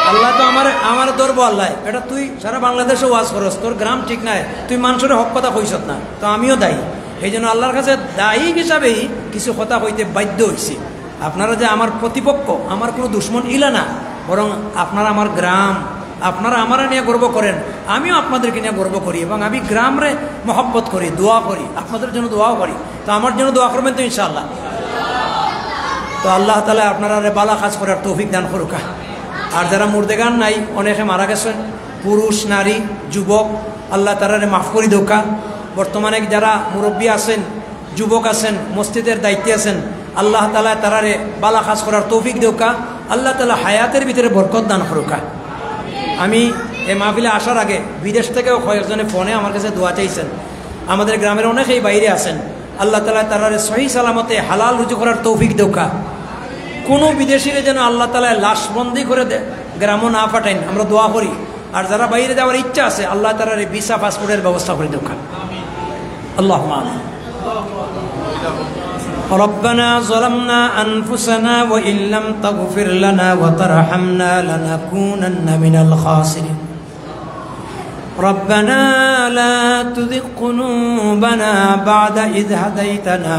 আল্লাহ তো আমার ধরবো, আল্লাহ এটা তুই সারা বাংলাদেশে ওয়াজ করস, তোর গ্রাম ঠিক নাই, তুই মানুষের হক কথা কইসত না, তো আমিও দায়ী। এই জন্য আল্লাহর কাছে দায়ী হিসাবেই কিছু কথা হইতে বাধ্য হয়েছি। আপনারা যে আমার প্রতিপক্ষ, আমার কোনো দুশ্মন ইলা না, বরং আপনারা আমার গ্রাম, আপনারা আমারা নিয়ে গর্ব করেন, আমিও আপনাদেরকে নিয়ে গর্ব করি, এবং আমি গ্রামরে মহব্বত করি, দোয়া করি, আপনাদের জন্য দোয়াও করি। তো আমার জন্য দোয়া করবেন তো ইনশাআল্লাহ? তো আল্লাহ তাআলা আপনারা বালা কাজ করার তৌফিক দান করুকা। আর যারা মুর্দেগান নাই, অনেকে মারা গেছেন, পুরুষ নারী যুবক, আল্লাহ তাআলা মাফ করি দোকা। বর্তমানে যারা মুরব্বী আছেন, যুবক আছেন, মসজিদের দায়িত্বে আছেন, আল্লাহ তাআলা তারারে বালা কাজ করার তৌফিক দোকা। আল্লাহ তাআলা হায়াতের ভিতরে বরকত দান করুকা। আমি এই মাহফিলে আসার আগে বিদেশ থেকেও কয়েকজনে ফোনে আমার কাছে দোয়া চাইছেন। আমাদের গ্রামের অনেকেই বাইরে আছেন, আল্লাহ তাআলা তারারে সহি সালামতে হালাল রুজু করার তৌফিক দোকা। কোনো বিদেশিরে যেন আল্লাহ তাআলা লাশবন্দি করে গ্রামও না পাঠাইন, আমরা দোয়া করি। আর যারা বাইরে যাওয়ার ইচ্ছা আছে, আল্লাহ তাআলার ভিসা পাসপোর্টের ব্যবস্থা করে দোকা। আল্লাহুম্মা আমিন। ربنا ظلمنا أنفسنا وإن لم تغفر لنا وترحمنا لنكونن من الخاسرين ربنا لا تزغ قلوبنا بعد إذ هديتنا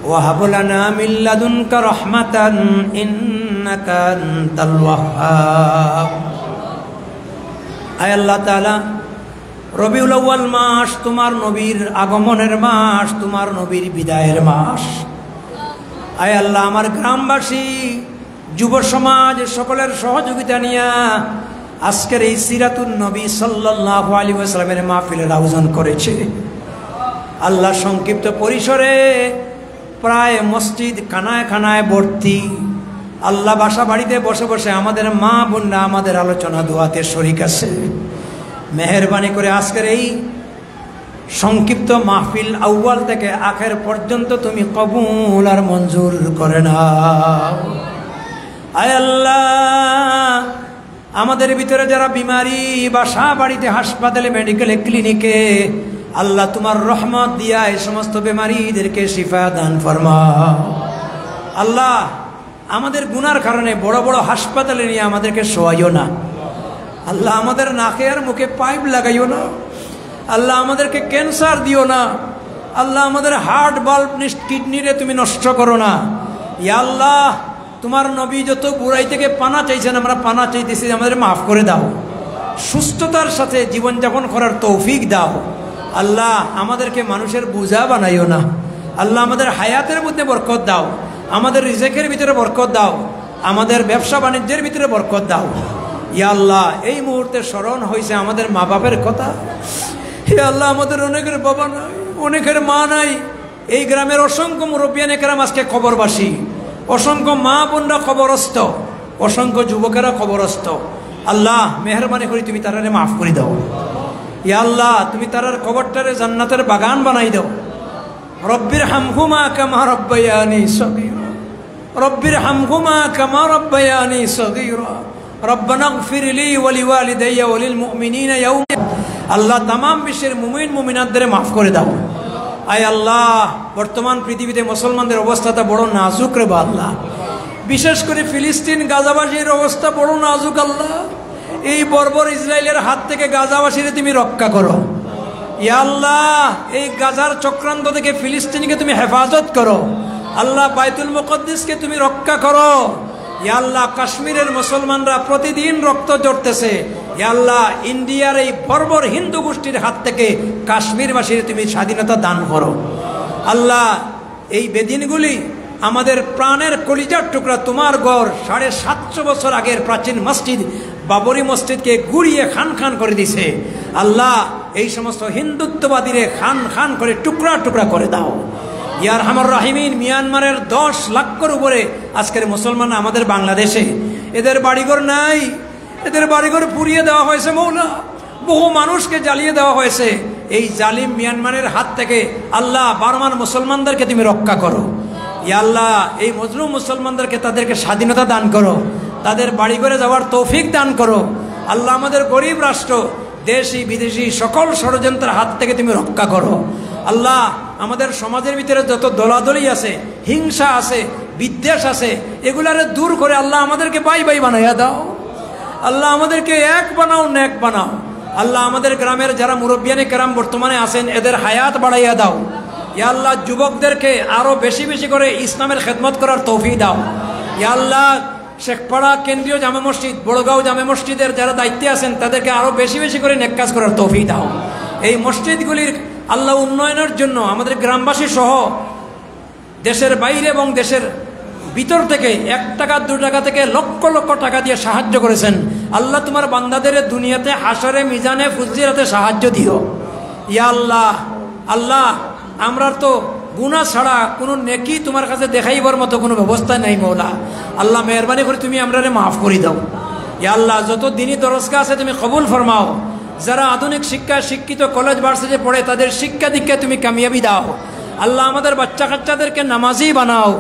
وهب لنا من لدنك رحمة إنك أنت الوهاب أي الله تعالى রবিউল আউয়াল মাস তোমার নবীর আগমনের মাস, তোমার নবীর বিদায়ের মাস। আয় আল্লাহ, আমার গ্রামবাসী, যুব সমাজ সকলের সহযোগিতা নিয়ে আজকের এই সিরাতুন নবী সাল্লাল্লাহু আলাইহি ওয়াসাল্লামের মাহফিলের আয়োজন করেছে। আল্লাহ সংক্ষিপ্ত পরিসরে প্রায় মসজিদ খানায় খানায় ভর্তি। আল্লাহ বাসা বাড়িতে বসে বসে আমাদের মা বোনরা আমাদের আলোচনা দোয়াতে শরীক আছে। মেহেরবানি করে আজকের এই সংক্ষিপ্ত মাহফিল আউয়াল থেকে আখের পর্যন্ত তুমি কবুল আর মঞ্জুর করে নাও। আয় আল্লাহ, আমাদের ভিতরে যারা বিমারি, বাসা বাড়িতে, হাসপাতালে, মেডিকেলে, ক্লিনিকে, আল্লাহ তোমার রহমত দিয়া এই সমস্ত বেমারিদেরকে শিফা দান ফরমাও। আল্লাহ, আমাদের গুনার কারণে বড় বড় হাসপাতালে নিয়ে আমাদেরকে শোয়াইও না। আল্লাহ, আমাদের নাকে আর মুখে পাইপ লাগাইও না। আল্লাহ, আমাদেরকে ক্যান্সার দিও না। আল্লাহ, আমাদের হার্ট বাল্ব, কিডনিরে তুমি নষ্ট করো না। ইয়া আল্লাহ, তোমার নবী যত বুড়াই থেকে পানা চাইছেন, আমরা পানা চাইতেছি, আমাদের মাফ করে দাও। সুস্থতার সাথে জীবনযাপন করার তৌফিক দাও। আল্লাহ, আমাদেরকে মানুষের বোঝা বানাইও না। আল্লাহ, আমাদের হায়াতের মধ্যে বরকত দাও, আমাদের রিজেকের ভিতরে বরকত দাও, আমাদের ব্যবসা বাণিজ্যের ভিতরে বরকত দাও। ইয়া আল্লাহ, এই মুহূর্তে স্মরণ হয়েছে আমাদের মা বাপের কথা। হে আল্লাহ, আমাদের অনেকের বাবা নাই, অনেকের মা নাই। এই গ্রামের অসংখ্য মুরব্বিয়ানে কেরাম আজকে কবরবাসী, অসংখ্য মা বোনরা কবরস্থ, অসংখ্য যুবকেরা কবরস্থ। আল্লাহ, মেহরবানি করে তুমি তারারে মাফ করে দাও। ইয়া আল্লাহ, তুমি তারার কবরটারে জান্নাতের বাগান বানাই দাও। রব্বির হামহুমা কামা রব্বায়ানি সগীরা। রব্বির হামহুমা কামা রব্বায়ানি সগীরা রব্বানা ইগফির লি ওয়া লিওয়ালিদাইয়া ওয়া লিল মুমিনিনা ইয়াউমা। আল্লাহ তামাম বিশ্বের মুমিন মুমিনাতদের মাফ করে দাও। আয় আল্লাহ, বর্তমান পৃথিবীতে মুসলমানদের অবস্থাটা বড় নাজুক রে আল্লাহ। বিশেষ করে ফিলিস্তিন গাজাবাসীর অবস্থা বড় নাজুক আল্লাহ। এই বর্বর ইসরায়েলের হাত থেকে গাজাবাসীরে তুমি রক্ষা করো। ইয়া আল্লাহ, এই গাজার চক্রান্ত থেকে ফিলিস্তিনকে তুমি হেফাজত করো। আল্লাহ, বাইতুল মুকদ্দিসকে তুমি রক্ষা করো। ইয়া আল্লাহ, কাশ্মীরের মুসলমানরা প্রতিদিন রক্ত ঝরতেছে। ইয়া আল্লাহ, ইন্ডিয়ার এই বর্বর হিন্দু গোষ্ঠীর হাত থেকে কাশ্মীরবাসীর তুমি স্বাধীনতা দান করো। আল্লাহ, এই বেদিনগুলি আমাদের প্রাণের কলিজার টুকরা তোমার গড় 750 বছর আগের প্রাচীন মসজিদ বাবরি মসজিদকে গুড়িয়ে খান খান করে দিছে। আল্লাহ, এই সমস্ত হিন্দুত্ববাদীরে খান খান করে টুকরা টুকরা করে দাও। ইয়া আরহামার রাহিমিন, মিয়ানমারের 10 লাখের উপরে আজকের মুসলমান আমাদের বাংলাদেশে, এদের বাড়িঘর নাই, এদের বাড়িঘর পুড়িয়ে দেওয়া হয়েছে মৌলা, বহু মানুষকে জ্বালিয়ে দেওয়া হয়েছে। এই জালিম মিয়ানমারের হাত থেকে আল্লাহ বারমান মুসলমানদেরকে তুমি রক্ষা করো। ইয়া আল্লাহ, এই মজলুম মুসলমানদেরকে তাদেরকে স্বাধীনতা দান করো, তাদের বাড়িঘরে যাওয়ার তৌফিক দান করো। আল্লাহ, আমাদের গরিব রাষ্ট্র দেশি বিদেশি সকল ষড়যন্ত্রের হাত থেকে তুমি রক্ষা করো। আল্লাহ, আমাদের সমাজের ভিতরে যত দলাদলি আছে, হিংসা আছে, বিদ্বেষ আছে, এগুলারে দূর করে আল্লাহ আমাদেরকে বাই বাই বানাইয়া দাও। আল্লাহ, আমাদেরকে এক বানাও, নেক বানাও। আল্লাহ, আমাদের গ্রামের যারা মুরব্বিয়ানে কেরাম বর্তমানে আছেন, এদের হায়াত বাড়াইয়া দাও। ইয়া আল্লাহ, যুবকদেরকে আরো বেশি বেশি করে ইসলামের খেদমত করার তৌফিক দাও। ইয়া আল্লাহ, শেখপাড়া কেন্দ্রীয় জামে মসজিদ, বড়গাঁও জামে মসজিদের যারা দায়িত্বে আছেন, তাদেরকে আরো বেশি বেশি করে নেক কাজ করার তৌফিক দাও। এই মসজিদগুলির আল্লাহ উন্নয়নের জন্য আমাদের গ্রামবাসী সহ দেশের বাইরে এবং দেশের ভিতর থেকে 1 টাকা 2 টাকা থেকে লক্ষ লক্ষ টাকা দিয়ে সাহায্য করেছেন। আল্লাহ, তোমার বান্দাদের দুনিয়াতে হাসরে মিজানে ফুজিরাতে সাহায্য দিও। ইয়া আল্লাহ, আল্লাহ, আমরা তো গুনাহ ছাড়া কোনো নেকি তোমার কাছে দেখাইবার মতো কোনো ব্যবস্থা নাই মৌলা। আল্লাহ, মেহরবানি করে তুমি আমরারে মাফ করে দাও। ইয়া আল্লাহ, যত দিনই দরজগা আছে তুমি কবুল ফরমাও। যারা আধুনিক শিক্ষায় শিক্ষিত কলেজ ভার্সিটি পড়ে, তাদের শিক্ষা দীক্ষায় তুমি কামিয়াবি দাও। আল্লাহ, আমাদের বাচ্চা কাচ্চাদেরকে নামাজি বানাও,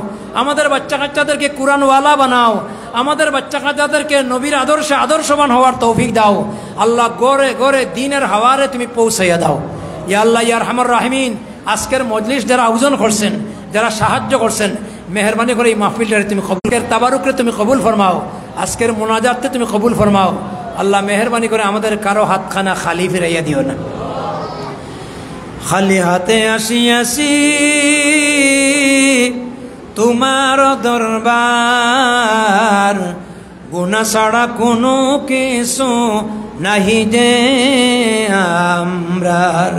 আমাদের বাচ্চা কাচ্চাদেরকে কুরআনওয়ালা বানাও, আমাদের বাচ্চা কাচ্চাদেরকে নবীর আদর্শে আদর্শবান হওয়ার তৌফিক দাও। আল্লাহ, গড়ে গড়ে দিনের হাওয়ারে তুমি পৌঁছাইয়া দাও। ইয়া আল্লাহ, ইয়া আরহামার রাহিমিন, আজকের মজলিস যারা আয়োজন করছেন, যারা সাহায্য করছেন, মেহরবানি করে এই মাহফিলটারে তুমি কবুলের তাবারুকরে তুমি কবুল ফরমাও। আজকের মোনাজাতে তুমি কবুল ফরমাও। আল্লাহ, মেহরবানি করে আমাদের কারো হাতখানা খালি ফিরাইয়া দিও না। খালি হাতে আসিয়াছি তোমার দরবার, গুনাহ ছাড়া কোনো কিছু নাহি যে আমরার।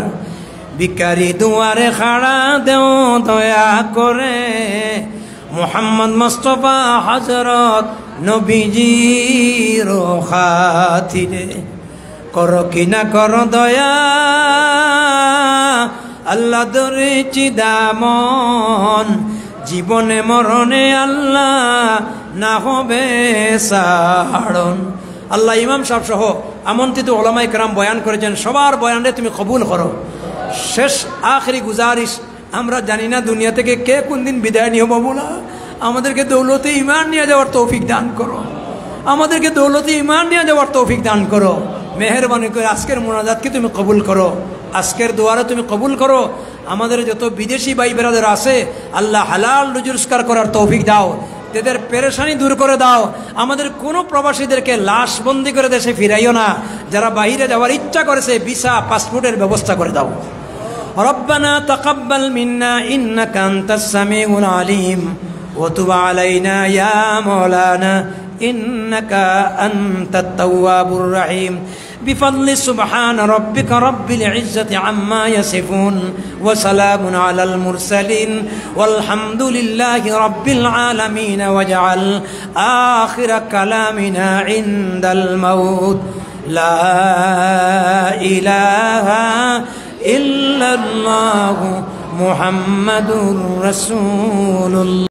ভিখারি দুয়ারে খাড়া দেও দয়া করে, মুহাম্মদ মুস্তাফা হযরত নবীজির খাতিরে। করো কিনা করো দয়া, আল্লাহ ধরেছি দামন, জীবনে মরণে আল্লাহ না হবে ছাড়ন। আল্লাহ, ইমাম সাহেব সহ আমন্ত্রিত ওলামায়ে কেরাম বয়ান করেছেন, সবার বয়ানে তুমি কবুল করো। শেষ আখরি গুজারিশ, আমরা জানি না দুনিয়া থেকে কে কোন দিন বিদায় নিয়ে হবো না। আমাদেরকে দৌলতে ঈমান নিয়ে যাওয়ার তৌফিক দান করো, আমাদেরকে দৌলতে ঈমান নিয়ে যাওয়ার তৌফিক দান করো। মেহরবানি করে আজকের মোনাজাতকে তুমি কবুল করো, আজকের দোয়ারে তুমি কবুল করো। আমাদের যত বিদেশি ভাই বেরাদের আছে, আল্লাহ হালাল রোজগার করার তৌফিক দাও, তাদের পেরেশানি দূর করে দাও। আমাদের কোনো প্রবাসীদেরকে লাশ বন্দি করে দেশে ফিরাইও না। যারা বাইরে যাওয়ার ইচ্ছা করেছে, ভিসা পাসপোর্টের ব্যবস্থা করে দাও। রব্বানা তাকাব্বাল মিন্না ইন্নাকা আনতাস সামিউল আলিম ওয়া তুব আলাইনা ইয়া মাওলানা ইন্নাকা আনতাত তাওয়াবুর রহিম। بفضل سبحان ربك رب العزة عما يصفون وسلام على المرسلين والحمد لله رب العالمين. واجعل آخر كلامنا عند الموت لا إله إلا الله محمد رسول الله.